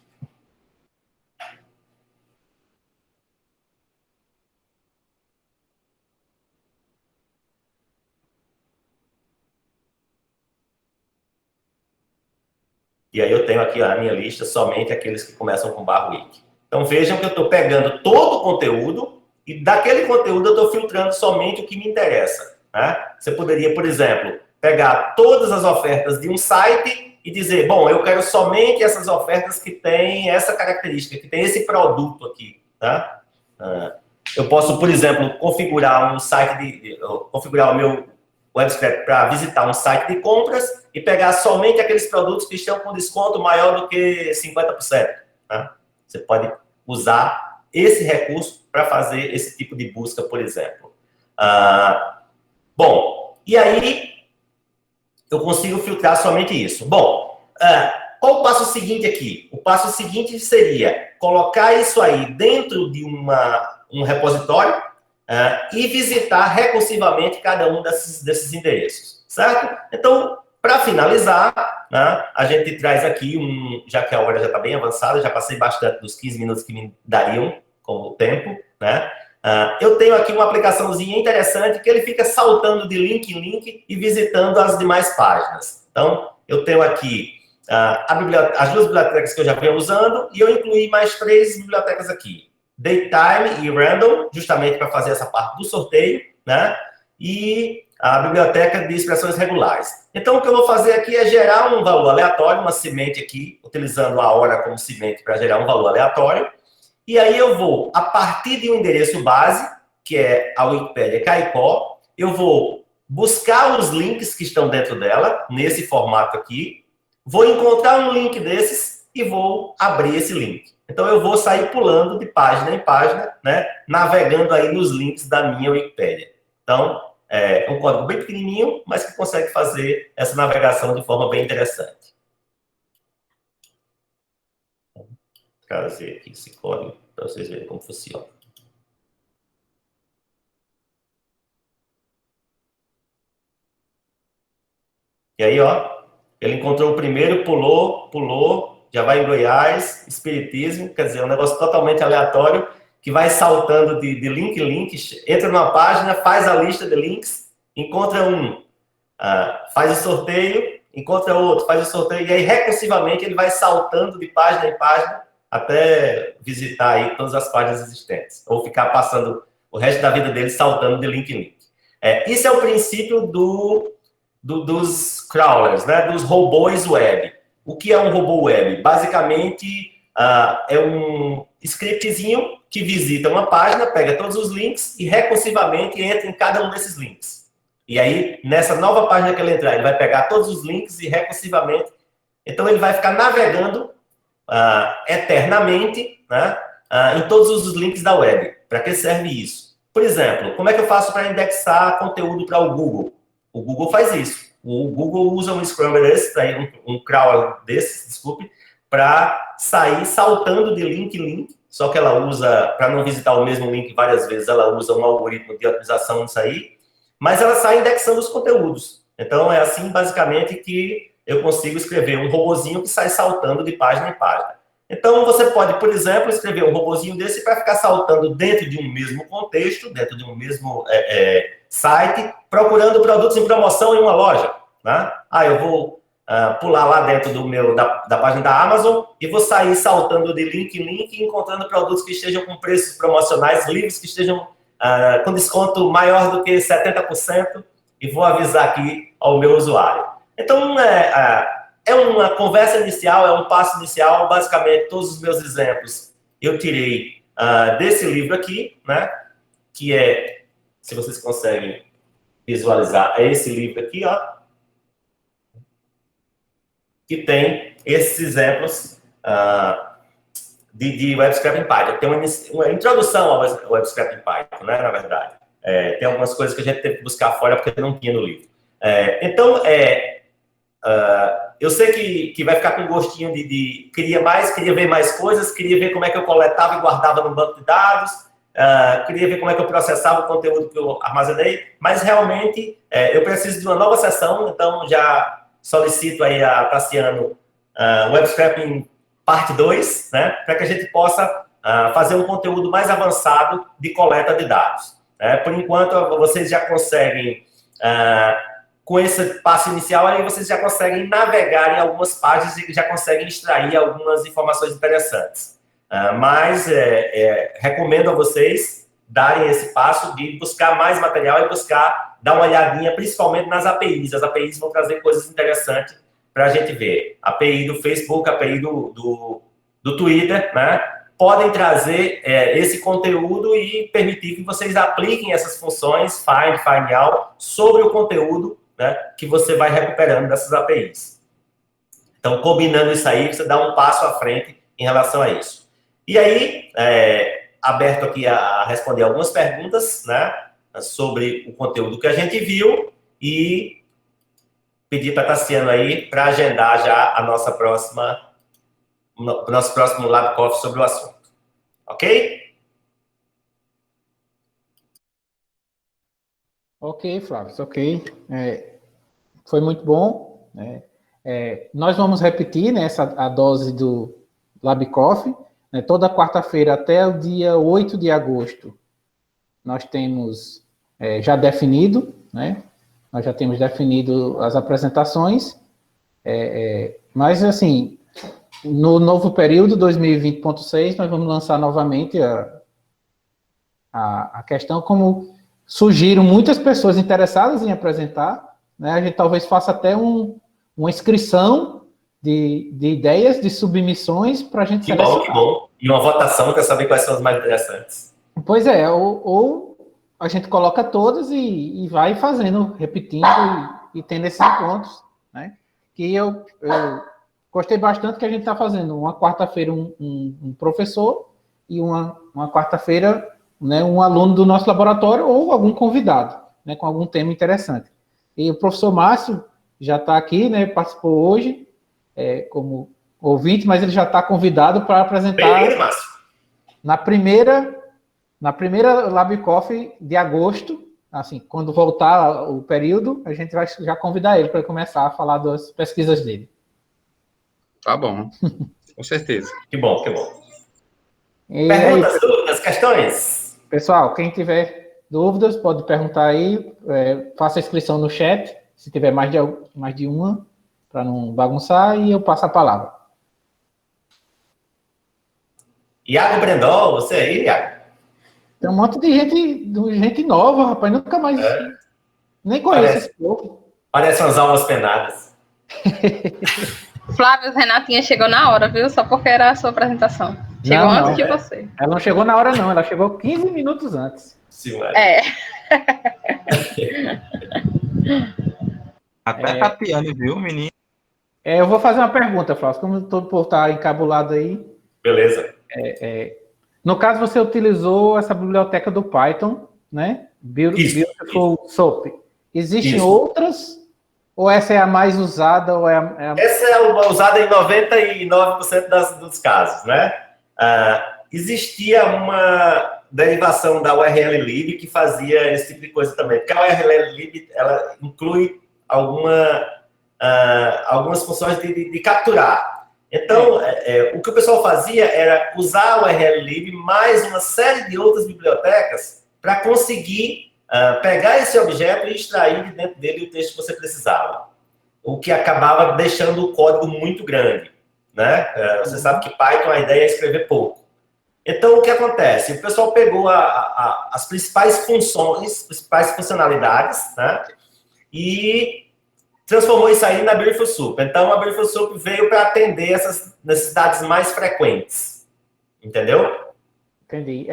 [SPEAKER 1] E aí eu tenho aqui a minha lista somente aqueles que começam com /wiki. Então vejam que eu estou pegando todo o conteúdo e daquele conteúdo eu estou filtrando somente o que me interessa, né? Você poderia, por exemplo, pegar todas as ofertas de um site e dizer, bom, eu quero somente essas ofertas que têm essa característica, que tem esse produto aqui, tá? Eu posso, por exemplo, configurar configurar o meu WebScrap para visitar um site de compras e pegar somente aqueles produtos que estão com desconto maior do que 50%. Tá? Você pode usar esse recurso para fazer esse tipo de busca, por exemplo. Bom, e aí eu consigo filtrar somente isso. Bom, qual o passo seguinte aqui? O passo seguinte seria colocar isso aí dentro de um repositório e visitar recursivamente cada um desses endereços, certo? Então, para finalizar, né, a gente traz aqui já que a hora já está bem avançada, já passei bastante dos 15 minutos que me dariam como tempo, né? Eu tenho aqui uma aplicaçãozinha interessante que ele fica saltando de link em link e visitando as demais páginas. Então, eu tenho aqui as duas bibliotecas que eu já venho usando e eu incluí mais 3 bibliotecas aqui. Daytime e Random, justamente para fazer essa parte do sorteio, né? E a biblioteca de expressões regulares. Então, o que eu vou fazer aqui é gerar um valor aleatório, uma semente aqui, utilizando a hora como semente para gerar um valor aleatório. E aí eu vou, a partir de um endereço base, que é a Wikipédia Caicó, eu vou buscar os links que estão dentro dela, nesse formato aqui, vou encontrar um link desses e vou abrir esse link. Então, eu vou sair pulando de página em página, né, navegando aí nos links da minha Wikipédia. Então, é um código bem pequenininho, mas que consegue fazer essa navegação de forma bem interessante. Vou trazer aqui esse código para vocês verem como funciona. E aí, ó, ele encontrou o primeiro, pulou, já vai em Goiás, Espiritismo, quer dizer, é um negócio totalmente aleatório, que vai saltando de link em link, entra numa página, faz a lista de links, encontra um, faz o sorteio, encontra outro, faz o sorteio, e aí recursivamente ele vai saltando de página em página até visitar aí todas as páginas existentes, ou ficar passando o resto da vida dele saltando de link em link. Isso é o princípio dos crawlers, né, dos robôs web. O que é um robô web? Basicamente, é um scriptzinho que visita uma página, pega todos os links e recursivamente entra em cada um desses links. E aí, nessa nova página que ele entrar, ele vai pegar todos os links e recursivamente. Então, ele vai ficar navegando eternamente, né, em todos os links da web. Para que serve isso? Por exemplo, como é que eu faço para indexar conteúdo para o Google? O Google faz isso. O Google usa um scrambler desse, um crawler desse, desculpe, para sair saltando de link em link. Só que ela usa, para não visitar o mesmo link várias vezes, ela usa um algoritmo de otimização nisso aí. Mas ela sai indexando os conteúdos. Então, é assim, basicamente, que eu consigo escrever um robozinho que sai saltando de página em página. Então, você pode, por exemplo, escrever um robozinho desse para ficar saltando dentro de um mesmo contexto, dentro de um mesmo site, procurando produtos em promoção em uma loja. Né? Eu vou pular lá dentro da página da Amazon e vou sair saltando de link em link, encontrando produtos que estejam com preços promocionais, livros que estejam com desconto maior do que 70%, e vou avisar aqui ao meu usuário. Então, é uma conversa inicial, é um passo inicial. Basicamente, todos os meus exemplos eu tirei desse livro aqui, né? Que é, se vocês conseguem visualizar, é esse livro aqui, ó, que tem esses exemplos de Web Scraping Python. Tem uma introdução ao Web Scraping Python, né, na verdade. Tem algumas coisas que a gente teve que buscar fora porque não tinha no livro. Então, eu sei que vai ficar com gostinho de queria ver mais coisas, queria ver como é que eu coletava e guardava no banco de dados, queria ver como é que eu processava o conteúdo que eu armazenei, mas realmente eu preciso de uma nova sessão, então já solicito aí a Tassiano Web Scraping parte 2, né, para que a gente possa fazer um conteúdo mais avançado de coleta de dados. Por enquanto, vocês já conseguem, com esse passo inicial, aí vocês já conseguem navegar em algumas páginas e já conseguem extrair algumas informações interessantes. Mas recomendo a vocês darem esse passo de buscar mais material e dar uma olhadinha, principalmente nas APIs. As APIs vão trazer coisas interessantes para a gente ver. API do Facebook, API do Twitter, né? Podem trazer esse conteúdo e permitir que vocês apliquem essas funções, find out, sobre o conteúdo, né, que você vai recuperando dessas APIs. Então, combinando isso aí, você dá um passo à frente em relação a isso. E aí, aberto aqui a responder algumas perguntas, né, sobre o conteúdo que a gente viu e pedir para Tassiano aí para agendar já o nosso próximo Lab Coffee sobre o assunto. Ok?
[SPEAKER 2] Ok, Flávio, ok. Foi muito bom, né? Nós vamos repetir, né, a dose do Lab Coffee, né, toda quarta-feira até o dia 8 de agosto. Nós temos já definido, né? Nós já temos definido as apresentações, mas, assim, no novo período, 2020.6, nós vamos lançar novamente a questão, como surgiram muitas pessoas interessadas em apresentar, né? A gente talvez faça até uma inscrição de ideias, de submissões, para a gente selecionar.
[SPEAKER 1] Que bom. E uma votação para saber quais são as mais interessantes.
[SPEAKER 2] Pois ou a gente coloca todas e vai fazendo, repetindo e tendo esses encontros, né? Que eu gostei bastante que a gente está fazendo uma quarta-feira um professor e uma quarta-feira, né, um aluno do nosso laboratório ou algum convidado, né, com algum tema interessante. E o professor Márcio já está aqui, né, participou hoje como ouvinte, mas ele já está convidado para apresentar.
[SPEAKER 1] Bem-vindo, Márcio.
[SPEAKER 2] Na primeira Lab Coffee de agosto, assim, quando voltar o período, a gente vai já convidar ele para começar a falar das pesquisas dele.
[SPEAKER 3] Tá bom, com certeza.
[SPEAKER 1] Que bom. Perguntas, dúvidas, questões?
[SPEAKER 2] Pessoal, quem tiver dúvidas, pode perguntar aí, faça a inscrição no chat, se tiver mais de uma, para não bagunçar, e eu passo a palavra.
[SPEAKER 1] Iago Brendol, você aí, Iago?
[SPEAKER 2] Tem um monte de gente nova, rapaz, nunca mais... Nem conheço esse povo.
[SPEAKER 1] Parecem umas almas penadas.
[SPEAKER 4] Flávio, Renatinha chegou na hora, viu? Só porque era a sua apresentação. Chegou antes de você.
[SPEAKER 2] Ela não chegou na hora, não. Ela chegou 15 minutos antes.
[SPEAKER 1] Sim,
[SPEAKER 5] Até Tatiane, viu, menino?
[SPEAKER 2] Eu vou fazer uma pergunta, Flávio. Como todo povo está encabulado aí.
[SPEAKER 1] Beleza.
[SPEAKER 2] No caso, você utilizou essa biblioteca do Python, né? Beautiful Soap. Existem outras? Ou essa é a mais usada? Ou
[SPEAKER 1] Essa é a usada em 99% dos casos, né? Existia uma derivação da URL-lib que fazia esse tipo de coisa também, porque a URL-lib ela inclui algumas funções de capturar. Então, o que o pessoal fazia era usar a URL-lib mais uma série de outras bibliotecas para conseguir pegar esse objeto e extrair de dentro dele o texto que você precisava. o que acabava deixando o código muito grande, né? Você sabe que Python, a ideia é escrever pouco. Então, o que acontece? O pessoal pegou as principais funções, principais funcionalidades, né? E transformou isso aí na Beautiful Soup. Então, a Beautiful Soup veio para atender essas necessidades mais frequentes. Entendeu?
[SPEAKER 2] Entendi.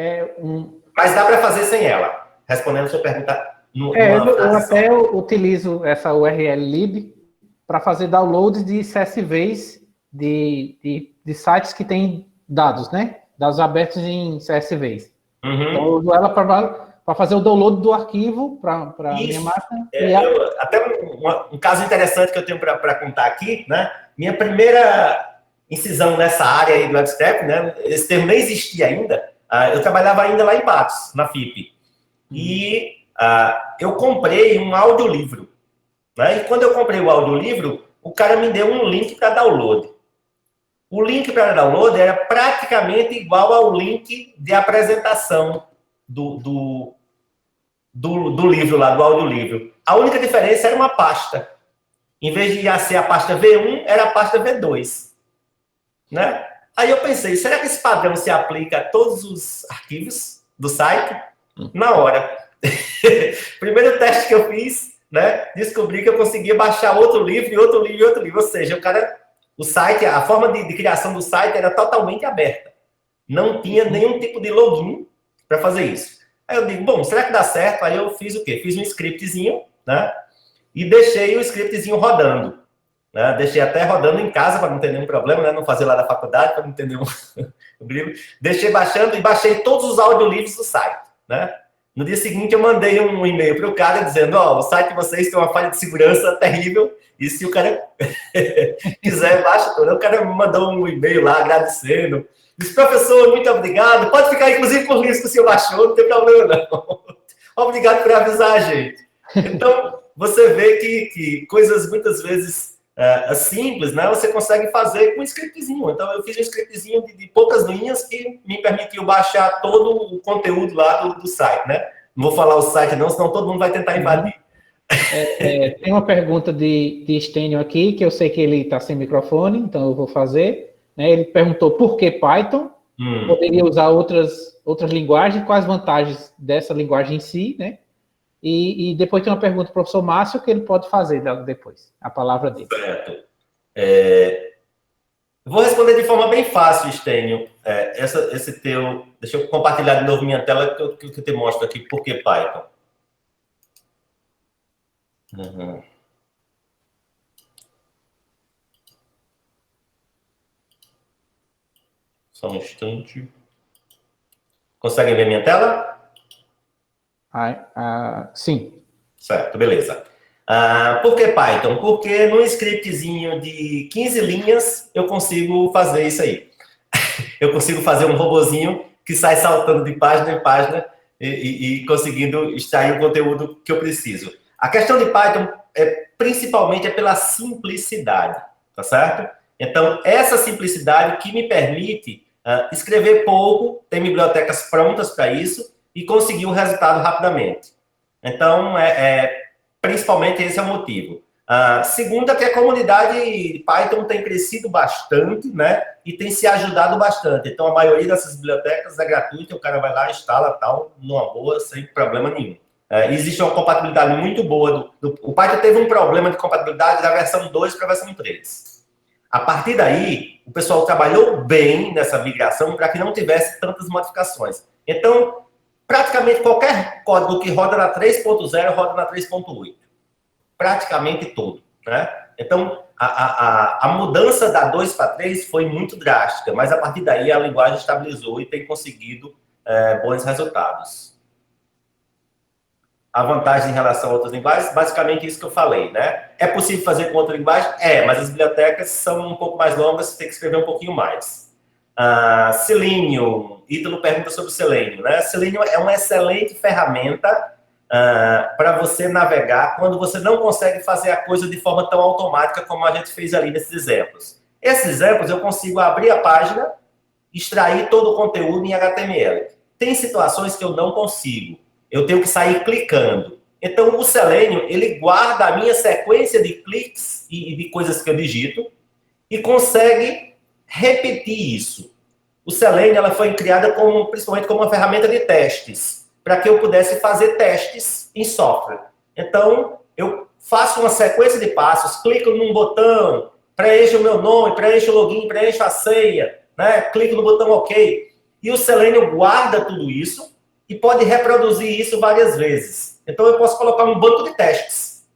[SPEAKER 1] Mas dá para fazer sem ela. Respondendo a sua pergunta.
[SPEAKER 2] Eu até utilizo essa URL lib para fazer download de CSVs de sites que têm dados, né? Dados abertos em CSVs.
[SPEAKER 1] Uhum.
[SPEAKER 2] Então, eu uso ela para fazer o download do arquivo para a minha máquina.
[SPEAKER 1] Até um caso interessante que eu tenho para contar aqui, né? Minha primeira incisão nessa área aí do WebStep, né? Esse termo nem existia ainda. Eu trabalhava ainda lá em Patos, na FIP. E eu comprei um audiolivro. Né? E quando eu comprei o audiolivro, o cara me deu um link para download. O link para download era praticamente igual ao link de apresentação do livro lá, do audiolivro. A única diferença era uma pasta. Em vez de ser a pasta V1, era a pasta V2. Né? Aí eu pensei, será que esse padrão se aplica a todos os arquivos do site? Na hora. Primeiro teste que eu fiz, né, descobri que eu conseguia baixar outro livro, e outro livro, e outro livro. Ou seja, o site, a forma de criação do site era totalmente aberta. Não tinha nenhum tipo de login para fazer isso. Aí eu digo, bom, será que dá certo? Aí eu fiz o quê? Fiz um scriptzinho, né, e deixei o scriptzinho rodando. Né? Deixei até rodando em casa para não ter nenhum problema, né? Não fazer lá da faculdade para não ter nenhum brilho. Deixei baixando e baixei todos os audiolivros do site. Né? No dia seguinte eu mandei um e-mail para o cara dizendo, o site de vocês tem uma falha de segurança terrível e se o cara quiser, baixa tudo. O cara me mandou um e-mail lá agradecendo. Disse, professor, muito obrigado. Pode ficar inclusive com os livros que o senhor baixou, não tem problema não. Obrigado por avisar a gente. Então, você vê que coisas muitas vezes simples, né? Você consegue fazer com um scriptzinho. Então, eu fiz um scriptzinho de poucas linhas que me permitiu baixar todo o conteúdo lá do site, né? Não vou falar o site não, senão todo mundo vai tentar invadir.
[SPEAKER 2] Tem uma pergunta de Stênio aqui, que eu sei que ele está sem microfone, então eu vou fazer. Né? Ele perguntou por que Python? Poderia usar outras linguagens, quais as vantagens dessa linguagem em si, né? E depois tem uma pergunta do professor Márcio que ele pode fazer depois, a palavra dele.
[SPEAKER 1] Certo. Vou responder de forma bem fácil, Stênio. Esse teu... Deixa eu compartilhar de novo minha tela que eu te mostro aqui por que Python. Só um instante. Conseguem ver minha tela?
[SPEAKER 2] Sim.
[SPEAKER 1] Certo, beleza. Por que Python? Porque num scriptzinho de 15 linhas eu consigo fazer isso aí. Eu consigo fazer um robozinho que sai saltando de página em página e conseguindo extrair o conteúdo que eu preciso. A questão de Python principalmente é pela simplicidade, tá certo? Então, essa simplicidade que me permite escrever pouco, ter bibliotecas prontas para isso e conseguir o resultado rapidamente. Então, principalmente esse é o motivo. Segunda, que a comunidade Python tem crescido bastante, né? E tem se ajudado bastante. Então, a maioria dessas bibliotecas é gratuita, o cara vai lá, instala tal, numa boa, sem problema nenhum. Existe uma compatibilidade muito boa. O Python teve um problema de compatibilidade da versão 2 para a versão 3. A partir daí, o pessoal trabalhou bem nessa migração para que não tivesse tantas modificações. Então, praticamente qualquer código que roda na 3.0 roda na 3.8. Praticamente todo. Né? Então, a mudança da 2 para 3 foi muito drástica, mas a partir daí a linguagem estabilizou e tem conseguido bons resultados. A vantagem em relação a outras linguagens, basicamente isso que eu falei, né? É possível fazer com outra linguagem? mas as bibliotecas são um pouco mais longas, você tem que escrever um pouquinho mais. Selenium, Ítalo pergunta sobre o Selenium, né? Selenium é uma excelente ferramenta para você navegar quando você não consegue fazer a coisa de forma tão automática como a gente fez ali nesses exemplos. Esses exemplos eu consigo abrir a página, extrair todo o conteúdo em HTML. Tem situações que eu não consigo. Eu tenho que sair clicando. Então, o Selenium, ele guarda a minha sequência de cliques e de coisas que eu digito e consegue repetir isso. O Selenium, ela foi criada principalmente como uma ferramenta de testes, para que eu pudesse fazer testes em software. Então, eu faço uma sequência de passos, clico num botão, preencho o meu nome, preencho o login, preencho a senha, né? Clico no botão OK. E o Selenium guarda tudo isso e pode reproduzir isso várias vezes. Então, eu posso colocar um banco de testes.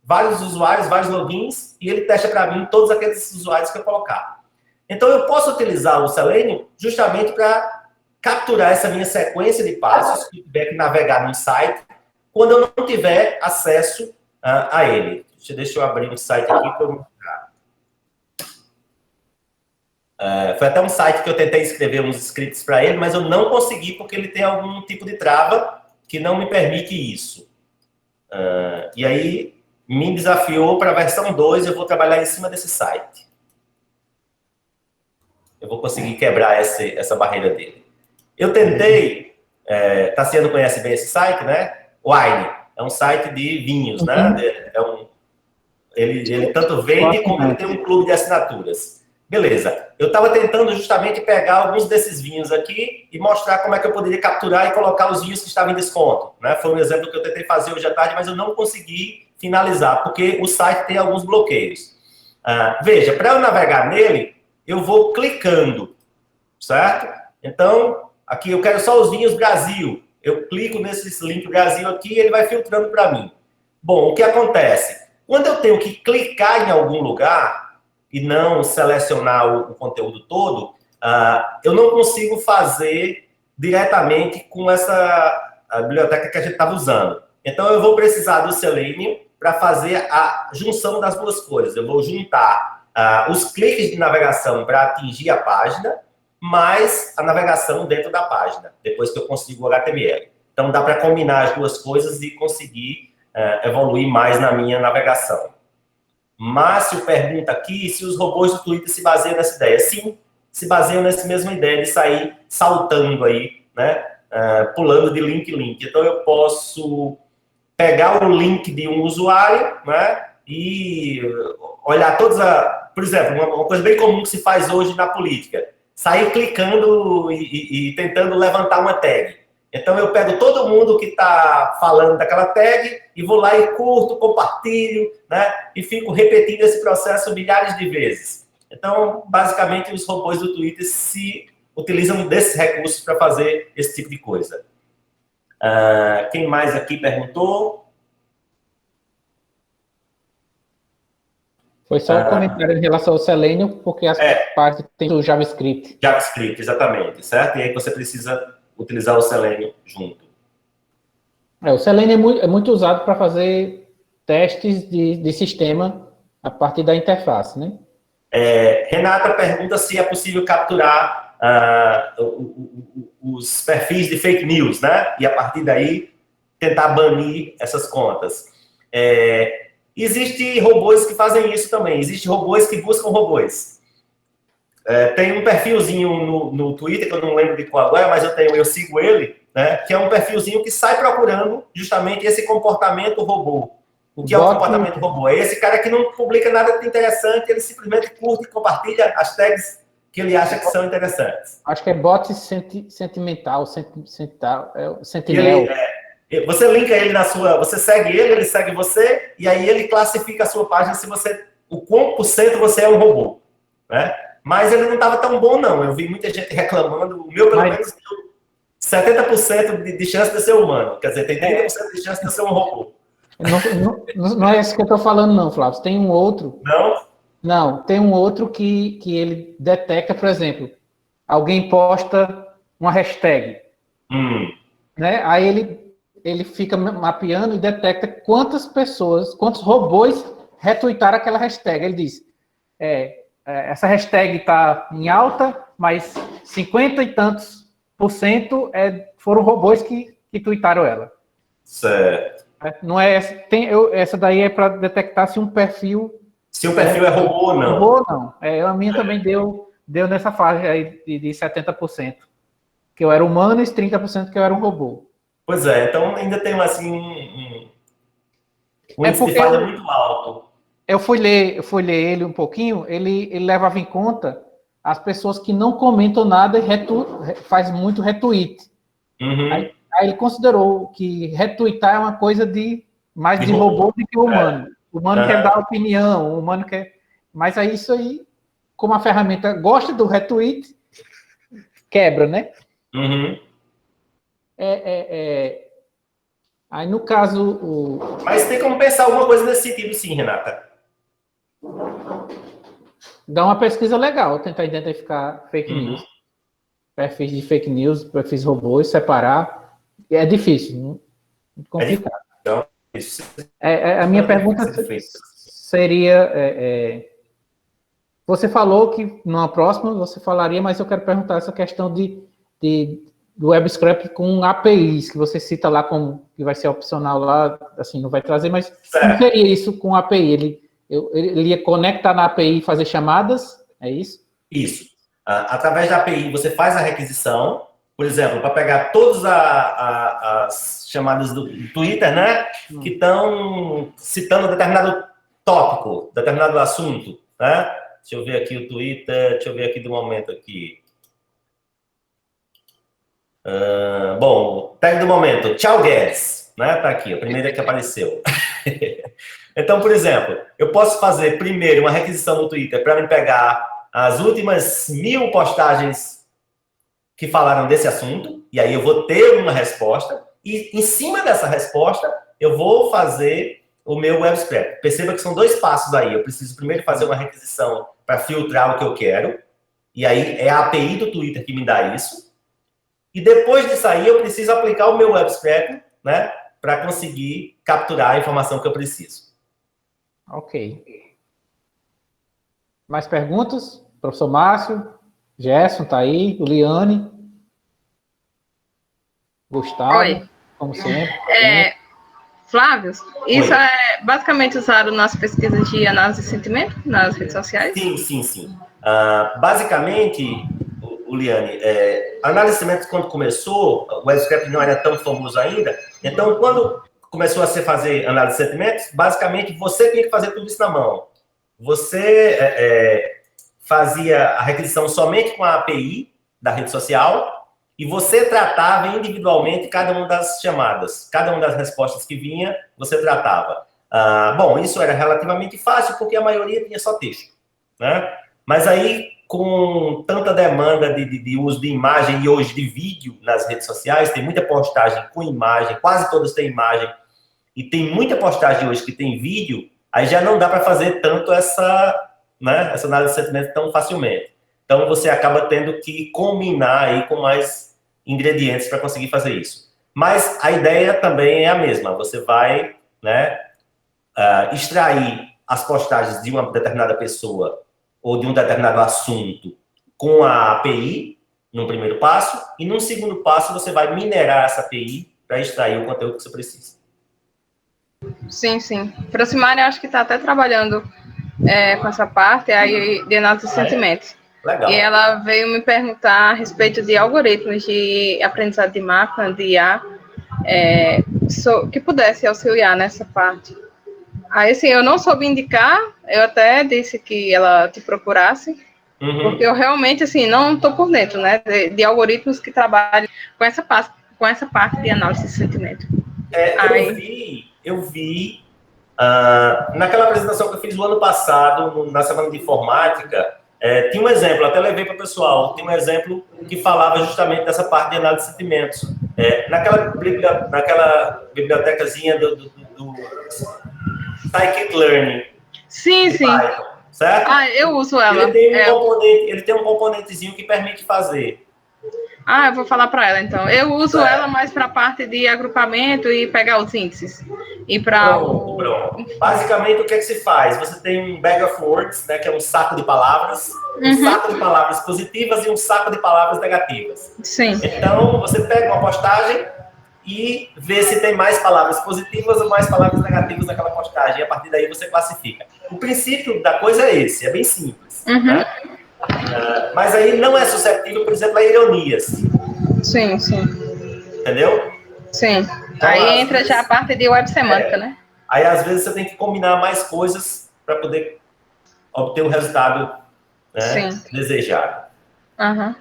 [SPEAKER 1] Vários usuários, vários logins, e ele testa para mim todos aqueles usuários que eu colocar. Então, eu posso utilizar o Selenium justamente para capturar essa minha sequência de passos, se eu tiver que navegar num site, quando eu não tiver acesso a ele. Deixa eu abrir um site aqui para eu mostrar. Foi até um site que eu tentei escrever uns scripts para ele, mas eu não consegui porque ele tem algum tipo de trava que não me permite isso. E aí, me desafiou para a versão 2, eu vou trabalhar em cima desse site. Eu vou conseguir quebrar essa barreira dele. Eu tentei, Tassiano conhece bem esse site, né? Wine, é um site de vinhos, né? Ele tanto vende como ele tem um clube de assinaturas. Beleza. Eu estava tentando justamente pegar alguns desses vinhos aqui e mostrar como é que eu poderia capturar e colocar os vinhos que estavam em desconto, né? Foi um exemplo que eu tentei fazer hoje à tarde, mas eu não consegui finalizar, porque o site tem alguns bloqueios. Veja, para eu navegar nele, eu vou clicando, certo? Então, aqui eu quero só os vinhos Brasil. Eu clico nesse link Brasil aqui e ele vai filtrando para mim. Bom, o que acontece? Quando eu tenho que clicar em algum lugar e não selecionar o conteúdo todo, eu não consigo fazer diretamente com essa biblioteca que a gente estava usando. Então, eu vou precisar do Selenium para fazer a junção das duas coisas. Eu vou juntar os cliques de navegação para atingir a página, mais a navegação dentro da página, depois que eu consigo o HTML. Então, dá para combinar as duas coisas e conseguir evoluir mais na minha navegação. Márcio pergunta aqui se os robôs do Twitter se baseiam nessa ideia. Sim, se baseiam nessa mesma ideia de sair saltando aí, né? Pulando de link em link. Então, eu posso pegar o link de um usuário, né? E olhar todas por exemplo, uma coisa bem comum que se faz hoje na política. Sair clicando e tentando levantar uma tag. Então, eu pego todo mundo que está falando daquela tag e vou lá e curto, compartilho, né? E fico repetindo esse processo milhares de vezes. Então, basicamente, os robôs do Twitter se utilizam desses recursos para fazer esse tipo de coisa. Quem mais aqui perguntou?
[SPEAKER 2] Foi só um comentário em relação ao Selenium, porque as partes tem o JavaScript.
[SPEAKER 1] JavaScript, exatamente, certo? E aí você precisa utilizar o Selenium junto.
[SPEAKER 2] O Selenium é muito usado para fazer testes de sistema a partir da interface, né?
[SPEAKER 1] Renata pergunta se é possível capturar os perfis de fake news, né? E a partir daí tentar banir essas contas. Existem robôs que fazem isso também. Existem robôs que buscam robôs. Tem um perfilzinho no Twitter, que eu não lembro de qual agora, mas eu sigo ele, né? Que é um perfilzinho que sai procurando justamente esse comportamento robô. O que é o comportamento robô? É esse cara que não publica nada de interessante, ele simplesmente curte e compartilha as tags que ele acha que são interessantes.
[SPEAKER 2] Acho que é bot sentimental, sentinel.
[SPEAKER 1] Você linka ele você segue ele segue você, e aí ele classifica a sua página o quão por cento você é um robô, né? Mas ele não estava tão bom, não. Eu vi muita gente reclamando. O meu, pelo menos, deu 70% de chance de ser humano. Quer dizer, tem 30% de chance de ser um robô.
[SPEAKER 2] Não é isso que eu estou falando, não, Flávio. Tem um outro...
[SPEAKER 1] Não?
[SPEAKER 2] Não, tem um outro que ele detecta, por exemplo, alguém posta uma hashtag, né? Aí ele fica mapeando e detecta quantos robôs retweetaram aquela hashtag. Ele diz, essa hashtag está em alta, mas 50 e tantos % foram robôs que tweetaram ela.
[SPEAKER 1] Certo.
[SPEAKER 2] Não é essa daí é para detectar se um perfil...
[SPEAKER 1] Se o perfil é robô ou não.
[SPEAKER 2] Robô não. A minha também deu nessa faixa aí de 70%. Que eu era humano e 30% que eu era um robô.
[SPEAKER 1] Pois é, então ainda tem assim O índice de falha é muito alto.
[SPEAKER 2] Eu fui ler ele um pouquinho, ele levava em conta as pessoas que não comentam nada e faz muito retweet.
[SPEAKER 1] Uhum.
[SPEAKER 2] Aí ele considerou que retweetar é uma coisa mais de robô do que humano. O humano quer dar opinião, o humano quer... Mas aí isso aí, como a ferramenta gosta do retweet, quebra, né?
[SPEAKER 1] Uhum.
[SPEAKER 2] Aí, no caso...
[SPEAKER 1] Mas tem como pensar alguma coisa nesse sentido, sim, Renata.
[SPEAKER 2] Dá uma pesquisa legal, tentar identificar fake news. Perfis de fake news, perfis robôs, separar. É difícil, muito complicado.
[SPEAKER 1] Então, isso.
[SPEAKER 2] A minha pergunta seria... você falou que numa próxima você falaria, mas eu quero perguntar essa questão do web scrap com APIs, que você cita lá como que vai ser opcional lá, assim, não vai trazer, mas como seria isso com API? Ele ia conectar na API e fazer chamadas? É isso?
[SPEAKER 1] Isso. Através da API, você faz a requisição, por exemplo, para pegar todas as chamadas do Twitter, né, que estão citando determinado tópico, determinado assunto, né? Deixa eu ver aqui o Twitter, deixa eu ver aqui do momento aqui. Bom, tag do momento, tchau Guedes, né? Tá aqui, a primeira que apareceu. Então, por exemplo, eu posso fazer primeiro uma requisição no Twitter para me pegar as últimas 1000 postagens que falaram desse assunto, e aí eu vou ter uma resposta, e em cima dessa resposta, eu vou fazer o meu web scrap. Perceba que são 2 passos aí. Eu preciso primeiro fazer uma requisição para filtrar o que eu quero, e aí é a API do Twitter que me dá isso. E depois disso aí, eu preciso aplicar o meu web scrap, né, para conseguir capturar a informação que eu preciso.
[SPEAKER 2] Ok. Mais perguntas? Professor Márcio, Gerson tá aí, o Liane, Gustavo,
[SPEAKER 4] Oi.
[SPEAKER 2] Como sempre.
[SPEAKER 4] Flávio, isso é basicamente usado nas pesquisas de análise de sentimento, nas redes sociais?
[SPEAKER 1] Sim. Basicamente, Liane, a análise de sentimentos, quando começou, o web scrap não era tão famoso ainda, então, quando começou a se fazer análise de sentimentos, basicamente, você tinha que fazer tudo isso na mão. Você fazia a requisição somente com a API da rede social e você tratava individualmente cada uma das chamadas, cada uma das respostas que vinha, você tratava. Bom, isso era relativamente fácil porque a maioria tinha só texto, né? Mas aí, com tanta demanda de uso de imagem e hoje de vídeo nas redes sociais, tem muita postagem com imagem, quase todas têm imagem, e tem muita postagem hoje que tem vídeo, aí já não dá para fazer tanto essa análise de sentimento tão facilmente. Então, você acaba tendo que combinar aí com mais ingredientes para conseguir fazer isso. Mas a ideia também é a mesma. Você vai, extrair as postagens de uma determinada pessoa ou de um determinado assunto com a API, num primeiro passo, e num segundo passo você vai minerar essa API para extrair o conteúdo que você precisa.
[SPEAKER 4] Sim. Proximária, acho que está até trabalhando com essa parte aí de análise de sentimentos.
[SPEAKER 1] Legal.
[SPEAKER 4] E ela veio me perguntar a respeito de algoritmos de aprendizado de máquina, de IA, que pudesse auxiliar nessa parte. Aí, assim, eu não soube indicar, eu até disse que ela te procurasse, porque eu realmente, assim, não estou por dentro, né, de algoritmos que trabalham com essa parte de análise de sentimento.
[SPEAKER 1] Eu vi naquela apresentação que eu fiz no ano passado, na Semana de Informática, tinha um exemplo, até levei para o pessoal, tem um exemplo que falava justamente dessa parte de análise de sentimentos. Naquela bibliotecazinha do Scikit-Learn.
[SPEAKER 4] Sim.
[SPEAKER 1] Python, certo?
[SPEAKER 4] Eu uso ela.
[SPEAKER 1] Ele tem um componentezinho que permite fazer.
[SPEAKER 4] Eu vou falar para ela, então. Eu uso ela mais para a parte de agrupamento e pegar os índices. E para
[SPEAKER 1] Pronto. Basicamente, o que é que se faz? Você tem um bag of words, né, que é um saco de palavras, um saco de palavras positivas e um saco de palavras negativas.
[SPEAKER 4] Sim.
[SPEAKER 1] Então, você pega uma postagem e vê se tem mais palavras positivas ou mais palavras negativas naquela postagem. E a partir daí você classifica. O princípio da coisa é esse, é bem simples. Né? Mas aí não é suscetível, por exemplo, a ironias.
[SPEAKER 4] Sim.
[SPEAKER 1] Entendeu?
[SPEAKER 4] Sim. Então, aí entra já a parte de web semântica, né?
[SPEAKER 1] Aí, às vezes, você tem que combinar mais coisas para poder obter o resultado, né, desejado.
[SPEAKER 4] Aham.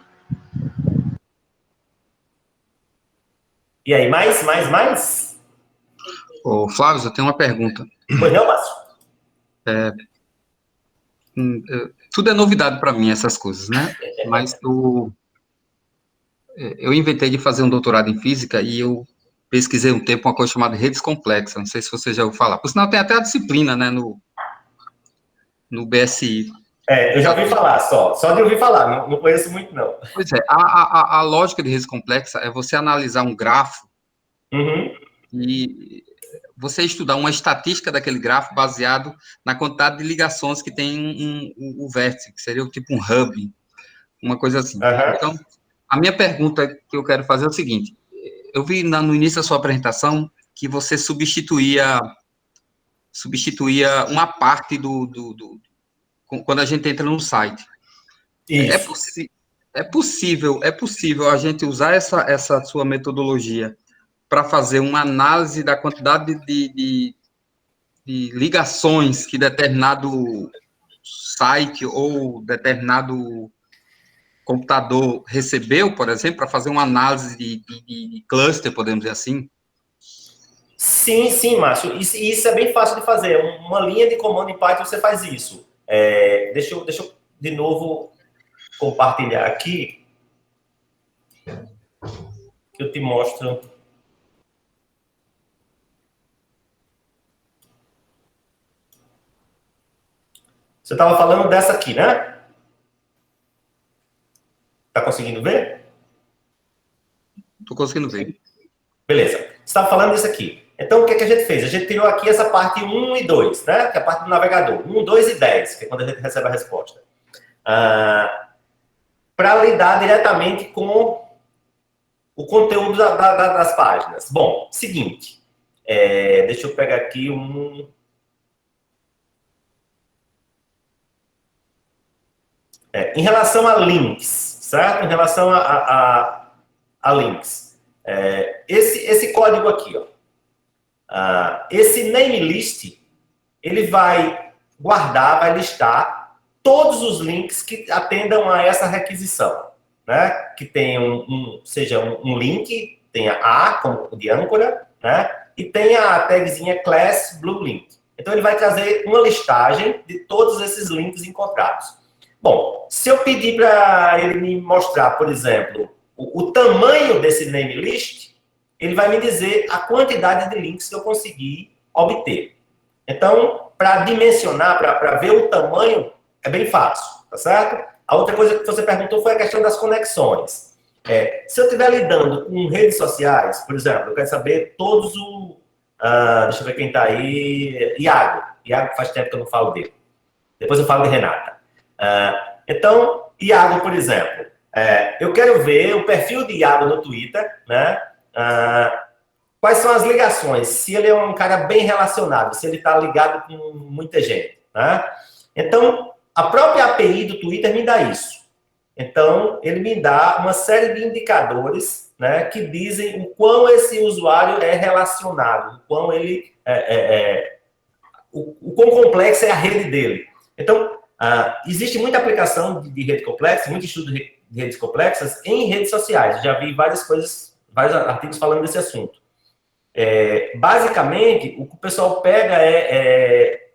[SPEAKER 1] E aí, mais?
[SPEAKER 3] Ô, Flávio, eu tenho uma pergunta.
[SPEAKER 1] Pois não, Márcio?
[SPEAKER 3] Tudo é novidade para mim, essas coisas, né? Mas eu inventei de fazer um doutorado em física e eu pesquisei um tempo uma coisa chamada redes complexas. Não sei se você já ouviu falar. Por sinal, tem até a disciplina, né, no BSI.
[SPEAKER 1] Eu já ouvi falar, só de ouvir falar, não conheço muito, não.
[SPEAKER 3] Pois é, a lógica de redes complexas é você analisar um grafo e você estudar uma estatística daquele grafo baseado na quantidade de ligações que tem o vértice, que seria tipo um hub, uma coisa assim. Então, a minha pergunta que eu quero fazer é o seguinte: eu vi no início da sua apresentação que você substituía uma parte quando a gente entra no site.
[SPEAKER 1] Isso.
[SPEAKER 3] É possível a gente usar essa sua metodologia para fazer uma análise da quantidade de ligações que determinado site ou determinado computador recebeu, por exemplo, para fazer uma análise de cluster, podemos dizer assim?
[SPEAKER 1] Sim, Márcio. Isso é bem fácil de fazer. Uma linha de comando em Python você faz isso. Deixa eu de novo compartilhar aqui, que eu te mostro. Você estava falando dessa aqui, né? Tá conseguindo ver?
[SPEAKER 3] Estou conseguindo ver.
[SPEAKER 1] Beleza. Você estava falando disso aqui. Então, o que a gente fez? A gente tirou aqui essa parte 1 e 2, né? Que é a parte do navegador. 1, 2 e 10, que é quando a gente recebe a resposta. Para lidar diretamente com o conteúdo das páginas. Bom, seguinte. Deixa eu pegar aqui em relação a links, certo? Em relação a links. Esse código aqui, ó. Esse name list, ele vai guardar, vai listar todos os links que atendam a essa requisição, né? Que tenham seja um link, tenha A como de âncora, né? E tenha a tagzinha class blue link. Então ele vai trazer uma listagem de todos esses links encontrados. Bom, se eu pedir para ele me mostrar, por exemplo, o tamanho desse name list, ele vai me dizer a quantidade de links que eu consegui obter. Então, para dimensionar, para ver o tamanho, é bem fácil, tá certo? A outra coisa que você perguntou foi a questão das conexões. Se eu estiver lidando com redes sociais, por exemplo, eu quero saber todos o... deixa eu ver quem está aí. Iago. Iago faz tempo que eu não falo dele. Depois eu falo de Renata. Então, Iago, por exemplo, eu quero ver o perfil de Iago no Twitter, né? Quais são as ligações? Se ele é um cara bem relacionado, se ele está ligado com muita gente, né? Então, a própria API do Twitter me dá isso. Então, ele me dá uma série de indicadores, né, que dizem o quão esse usuário é relacionado, o quão ele o quão complexa é a rede dele. Então, existe muita aplicação de rede complexa, muito estudo de redes complexas em redes sociais. Já vi vários artigos falando desse assunto. Basicamente, o que o pessoal pega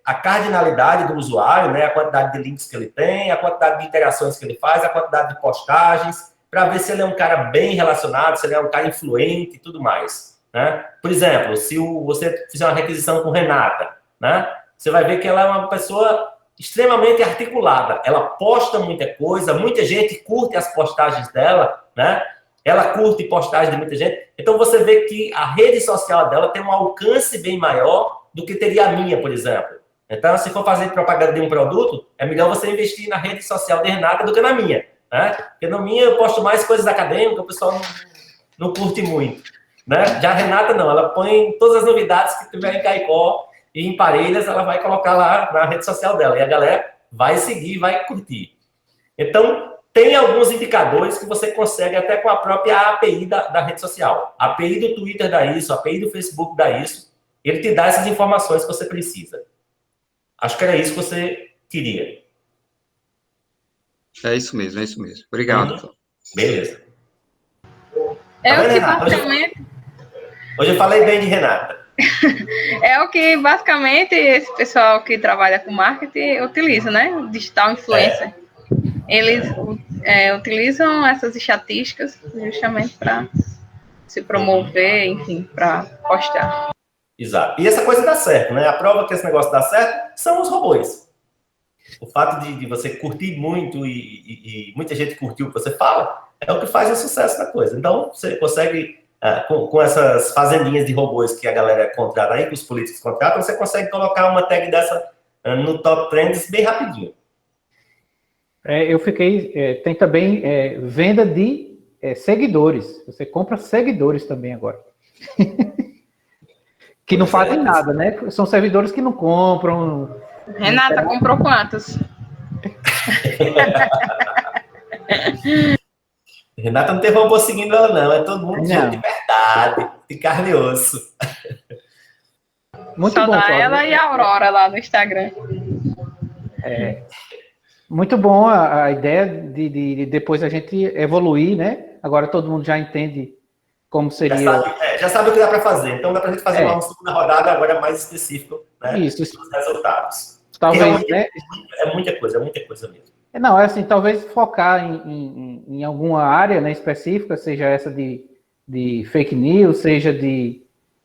[SPEAKER 1] a cardinalidade do usuário, né, a quantidade de links que ele tem, a quantidade de interações que ele faz, a quantidade de postagens, para ver se ele é um cara bem relacionado, se ele é um cara influente e tudo mais, né? Por exemplo, se você fizer uma requisição com Renata, né, você vai ver que ela é uma pessoa extremamente articulada. Ela posta muita coisa, muita gente curte as postagens dela, né? Ela curte postagens de muita gente. Então, você vê que a rede social dela tem um alcance bem maior do que teria a minha, por exemplo. Então, se for fazer propaganda de um produto, é melhor você investir na rede social de Renata do que na minha, né? Porque na minha eu posto mais coisas acadêmicas, o pessoal não curte muito, né? Já a Renata não, ela põe todas as novidades que tiver em Caicó e em Parelhas, ela vai colocar lá na rede social dela. E a galera vai seguir, vai curtir. Então, tem alguns indicadores que você consegue até com a própria API da rede social. A API do Twitter dá isso, a API do Facebook dá isso. ele te dá essas informações que você precisa. Acho que era isso que você queria.
[SPEAKER 3] É isso mesmo, é isso mesmo. Obrigado.
[SPEAKER 1] Beleza.
[SPEAKER 4] É o que
[SPEAKER 1] Renata?
[SPEAKER 4] basicamente...
[SPEAKER 1] Hoje eu falei bem de Renata.
[SPEAKER 4] É o que basicamente esse pessoal que trabalha com marketing utiliza, né? O digital influencer. Eles utilizam essas estatísticas justamente para se promover, enfim, para postar.
[SPEAKER 1] Exato. E essa coisa dá certo, né? A prova que esse negócio dá certo são os robôs. O fato de você curtir muito e muita gente curtiu o que você fala é o que faz o sucesso da coisa. Então, você consegue, com essas fazendinhas de robôs que a galera contrata aí, que os políticos contratam, você consegue colocar uma tag dessa no Top Trends bem rapidinho.
[SPEAKER 2] Eu fiquei... tem também venda de seguidores. Você compra seguidores também agora. Que não fazem nada, né? São servidores que não compram.
[SPEAKER 4] Renata, comprou quantos?
[SPEAKER 1] Renata não tem robô seguindo ela, não. É todo mundo de verdade, de carne e osso.
[SPEAKER 4] Muito bom. Só ela e a Aurora lá no Instagram.
[SPEAKER 2] Muito bom a ideia de depois a gente evoluir, né? Agora todo mundo já entende como seria...
[SPEAKER 1] Já sabe o que dá para fazer. Então dá para a gente fazer uma segunda rodada agora mais específico, né?
[SPEAKER 2] Isso.
[SPEAKER 1] Dos resultados.
[SPEAKER 2] Talvez, né?
[SPEAKER 1] É muita coisa mesmo.
[SPEAKER 2] Não, assim, talvez focar em alguma área, né, específica, seja essa de fake news, seja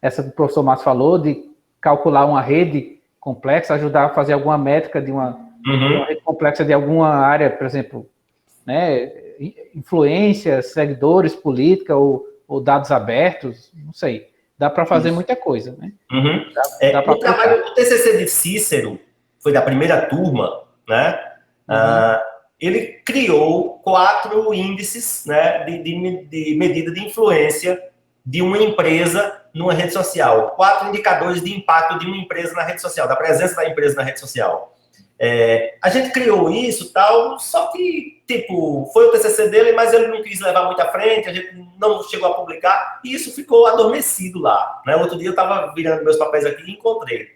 [SPEAKER 2] essa que o professor Márcio falou, de calcular uma rede complexa, ajudar a fazer alguma métrica de uma rede complexa de alguma área, por exemplo, né, influência, seguidores, política ou dados abertos, não sei. Dá para fazer muita coisa, né?
[SPEAKER 1] O TCC de Cícero foi da primeira turma, né? Ele criou 4 índices, né, de medida de influência de uma empresa numa rede social. 4 indicadores de impacto de uma empresa na rede social, da presença da empresa na rede social. A gente criou isso tal, só que, tipo, foi o TCC dele, mas ele não quis levar muito à frente, a gente não chegou a publicar, e isso ficou adormecido lá, né? Outro dia eu estava virando meus papéis aqui e encontrei.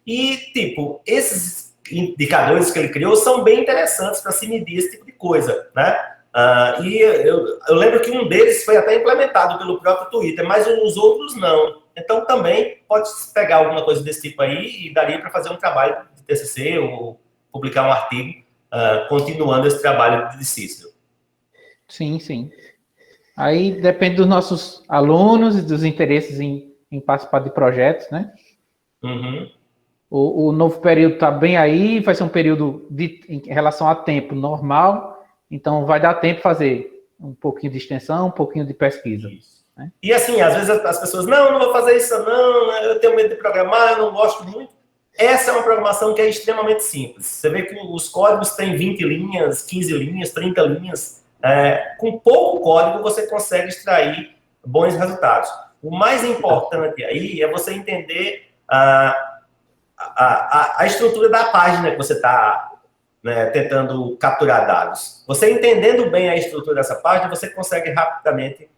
[SPEAKER 1] E, tipo, esses indicadores que ele criou são bem interessantes para se medir esse tipo de coisa, né? E eu lembro que um deles foi até implementado pelo próprio Twitter, mas os outros não. Então, também pode pegar alguma coisa desse tipo aí e daria para fazer um trabalho de TCC ou publicar um artigo continuando esse trabalho de Cícero.
[SPEAKER 2] Sim. Aí depende dos nossos alunos e dos interesses em participar de projetos, né? O novo período está bem aí, vai ser um período em relação a tempo normal, então vai dar tempo de fazer um pouquinho de extensão, um pouquinho de pesquisa. Né?
[SPEAKER 1] E assim, às vezes as pessoas, não vou fazer isso não, eu tenho medo de programar, eu não gosto muito. Essa é uma programação que é extremamente simples. Você vê que os códigos têm 20 linhas, 15 linhas, 30 linhas. Com pouco código você consegue extrair bons resultados. O mais importante aí é você entender a estrutura da página que você está, né, tentando capturar dados. Você entendendo bem a estrutura dessa página, você consegue rapidamente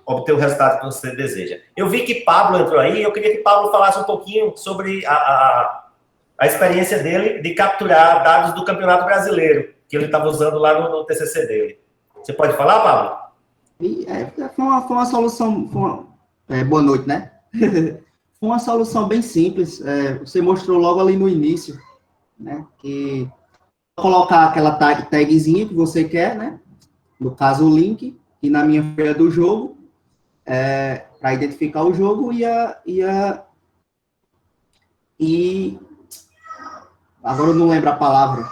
[SPEAKER 1] obter o resultado que você deseja. Eu vi que Pablo entrou aí, eu queria que Pablo falasse um pouquinho sobre a experiência dele de capturar dados do Campeonato Brasileiro, que ele estava usando lá no TCC dele. Você pode falar, Pablo?
[SPEAKER 6] Foi uma solução... boa noite, né? Foi uma solução bem simples. Você mostrou logo ali no início, né? Que colocar aquela tagzinha que você quer, né? No caso, o link, e na minha folha do jogo, para identificar o jogo e agora eu não lembro a palavra.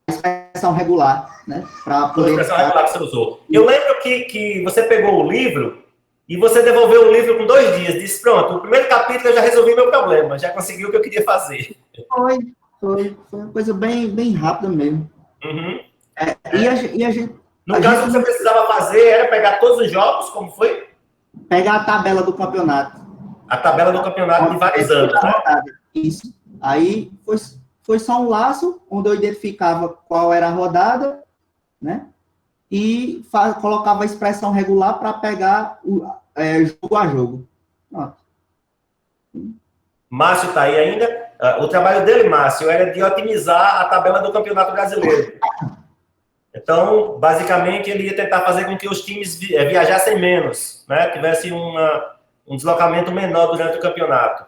[SPEAKER 6] Expressão regular, né? Para poder...
[SPEAKER 1] A expressão regular que você usou. Eu lembro que você pegou o livro e você devolveu o livro com 2 dias. Disse, pronto, o primeiro capítulo eu já resolvi meu problema, já consegui o que eu queria fazer.
[SPEAKER 6] Foi uma coisa bem rápida mesmo. E a gente...
[SPEAKER 1] No caso, o que você precisava fazer era pegar todos os jogos, como foi?
[SPEAKER 6] Pegar a tabela do campeonato.
[SPEAKER 1] A tabela do campeonato de vários anos, né?
[SPEAKER 6] Isso. Aí foi só um laço, onde eu identificava qual era a rodada, né? E colocava a expressão regular para pegar jogo a jogo. Ah.
[SPEAKER 1] Márcio está aí ainda. O trabalho dele, Márcio, era de otimizar a tabela do Campeonato Brasileiro. Então, basicamente, ele ia tentar fazer com que os times viajassem menos, né? Tivesse um deslocamento menor durante o campeonato.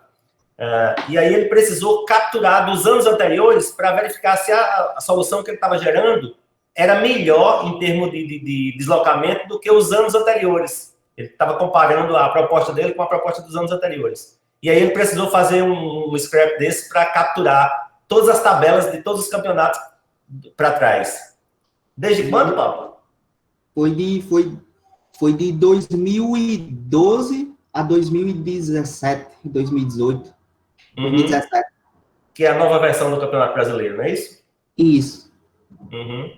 [SPEAKER 1] E aí ele precisou capturar dos anos anteriores para verificar se a solução que ele estava gerando era melhor em termos de deslocamento do que os anos anteriores. Ele estava comparando a proposta dele com a proposta dos anos anteriores. E aí ele precisou fazer um scrap desse para capturar todas as tabelas de todos os campeonatos para trás. Desde quando, Pablo?
[SPEAKER 6] Foi de 2012 a 2017, 2018. 2017.
[SPEAKER 1] Que é a nova versão do Campeonato Brasileiro, não é isso?
[SPEAKER 6] Isso.
[SPEAKER 1] Uhum.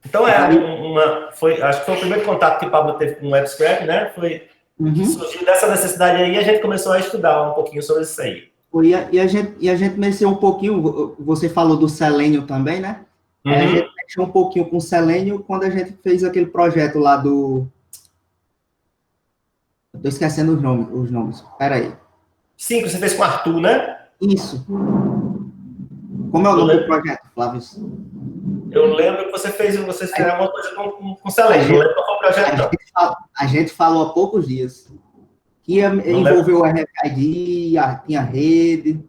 [SPEAKER 1] Então, acho que foi o primeiro contato que o Pablo teve com o WebScrap, né? Surgiu dessa necessidade aí e a gente começou a estudar um pouquinho sobre isso aí.
[SPEAKER 6] E a gente mexeu um pouquinho, você falou do Selenium também, né?
[SPEAKER 1] Uhum.
[SPEAKER 6] A gente mexeu um pouquinho com o Selenium quando a gente fez aquele projeto lá do... Estou esquecendo os nomes. Peraí.
[SPEAKER 1] Sim, que você fez com o Arthur, né?
[SPEAKER 6] Isso. Como é o nome do projeto, Flávio?
[SPEAKER 1] Eu lembro que vocês fizeram alguma coisa com Selenium. Não lembro qual foi o projeto, não.
[SPEAKER 6] A gente falou há poucos dias que envolveu o RFID, tinha rede,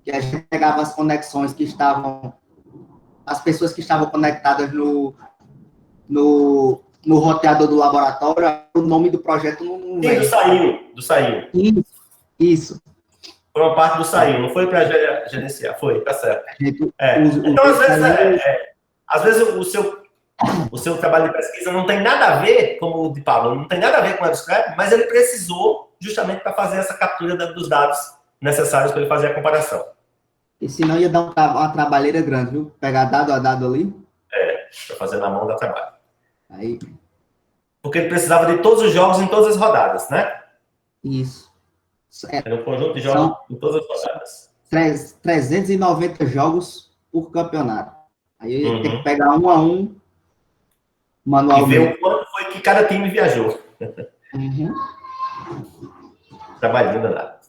[SPEAKER 6] que a gente pegava as conexões que estavam, as pessoas que estavam conectadas no roteador do laboratório, o nome do projeto não
[SPEAKER 1] vem. Sim, do Saiu.
[SPEAKER 6] Isso.
[SPEAKER 1] Foi uma parte do Saiu, não foi para gerenciar, foi, tá certo. Então, às vezes o seu trabalho de pesquisa não tem nada a ver, como o de Pablo, não tem nada a ver com o WebScrap, mas ele precisou justamente para fazer essa captura dos dados necessários para ele fazer a comparação.
[SPEAKER 6] E senão ia dar uma trabalheira grande, viu? Pegar dado a dado ali.
[SPEAKER 1] Para fazer na mão dá trabalho.
[SPEAKER 6] Aí.
[SPEAKER 1] Porque ele precisava de todos os jogos em todas as rodadas, né?
[SPEAKER 6] Isso.
[SPEAKER 1] Era um conjunto de jogos em todas as rodadas.
[SPEAKER 6] 390 jogos por campeonato. Aí eu ia ter que pegar um a um, manualmente.
[SPEAKER 1] E ver o quanto foi que cada time viajou. Trabalhando danado.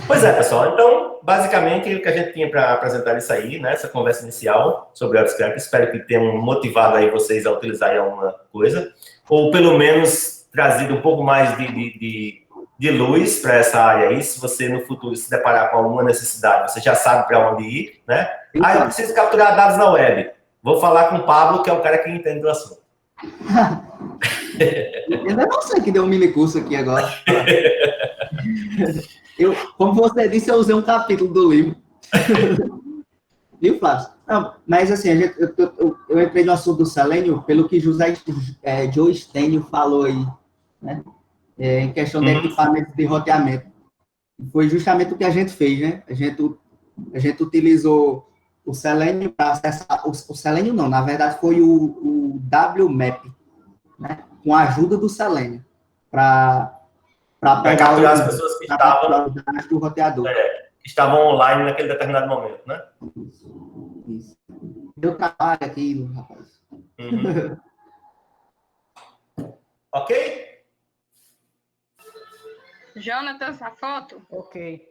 [SPEAKER 1] Pois é, pessoal. Então, basicamente, o que a gente tinha para apresentar isso aí, né? Essa conversa inicial sobre o WebScrap. Espero que tenham motivado aí vocês a utilizarem alguma coisa. Ou, pelo menos, trazido um pouco mais de luz para essa área aí. Se você, no futuro, se deparar com alguma necessidade, você já sabe para onde ir, né? Eu preciso capturar dados na web. Vou falar com o Pablo, que é o cara que entende do assunto.
[SPEAKER 6] Eu ainda não sei que deu um mini curso aqui agora. Como você disse, eu usei um capítulo do livro. Viu, Flávio? Não, mas assim, eu entrei no assunto do Selenium pelo que Joe Stênio falou aí, né? Em questão de equipamento de roteamento. Foi justamente o que a gente fez, né? A gente utilizou o Selenium para acessar... O Selenium não, na verdade foi o WMAP, né? Com a ajuda do Selenium, para
[SPEAKER 1] capturar as pessoas que estavam online naquele determinado momento, né?
[SPEAKER 6] Isso. Deu trabalho aquilo, rapaz.
[SPEAKER 1] Ok?
[SPEAKER 4] Jonathan, a foto?
[SPEAKER 2] Ok.